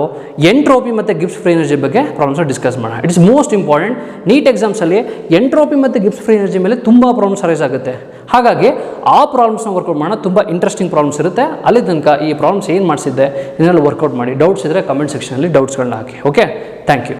ಎಂಟ್ರೋಪಿ ಮತ್ತು ಗಿಬ್ಸ್ ಫ್ರೀ ಎನರ್ಜಿ ಬಗ್ಗೆ ಪ್ರಾಬ್ಲಮ್ಸ್ ಡಿಸ್ಕಸ್ ಮಾಡೋಣ. It is most important. NEET ಎಕ್ಸಾಮ್ಸಲ್ಲಿ ಎಂಟ್ರೋಪಿ ಮತ್ತು ಗಿಬ್ಸ್ ಫ್ರೀ ಎನರ್ಜಿ ಮೇಲೆ ತುಂಬ ಪ್ರಾಬ್ಲಮ್ಸ್ ಅರೈಸ್ ಆಗುತ್ತೆ. ಹಾಗಾಗಿ ಆ ಪ್ರಾಬ್ಲಮ್ಸ್ನ ವರ್ಕೌಟ್ ಮಾಡೋಣ. ತುಂಬ ಇಂಟ್ರೆಸ್ಟಿಂಗ್ ಪ್ರಾಬ್ಲಮ್ಸ್ ಇರುತ್ತೆ. ಅಲ್ಲಿ ತನಕ ಈ ಪ್ರಾಬ್ಲಮ್ಸ್ ಏನು ಮಾಡಿಸಿದ್ದೆ ಇದನ್ನೆಲ್ಲ ವರ್ಕೌಟ್ ಮಾಡಿ. ಡೌಟ್ಸ್ ಇದ್ದರೆ ಕಮೆಂಟ್ ಸೆಕ್ಷನಲ್ಲಿ ಡೌಟ್ಸ್ಗಳನ್ನ ಹಾಕಿ. Okay, thank you.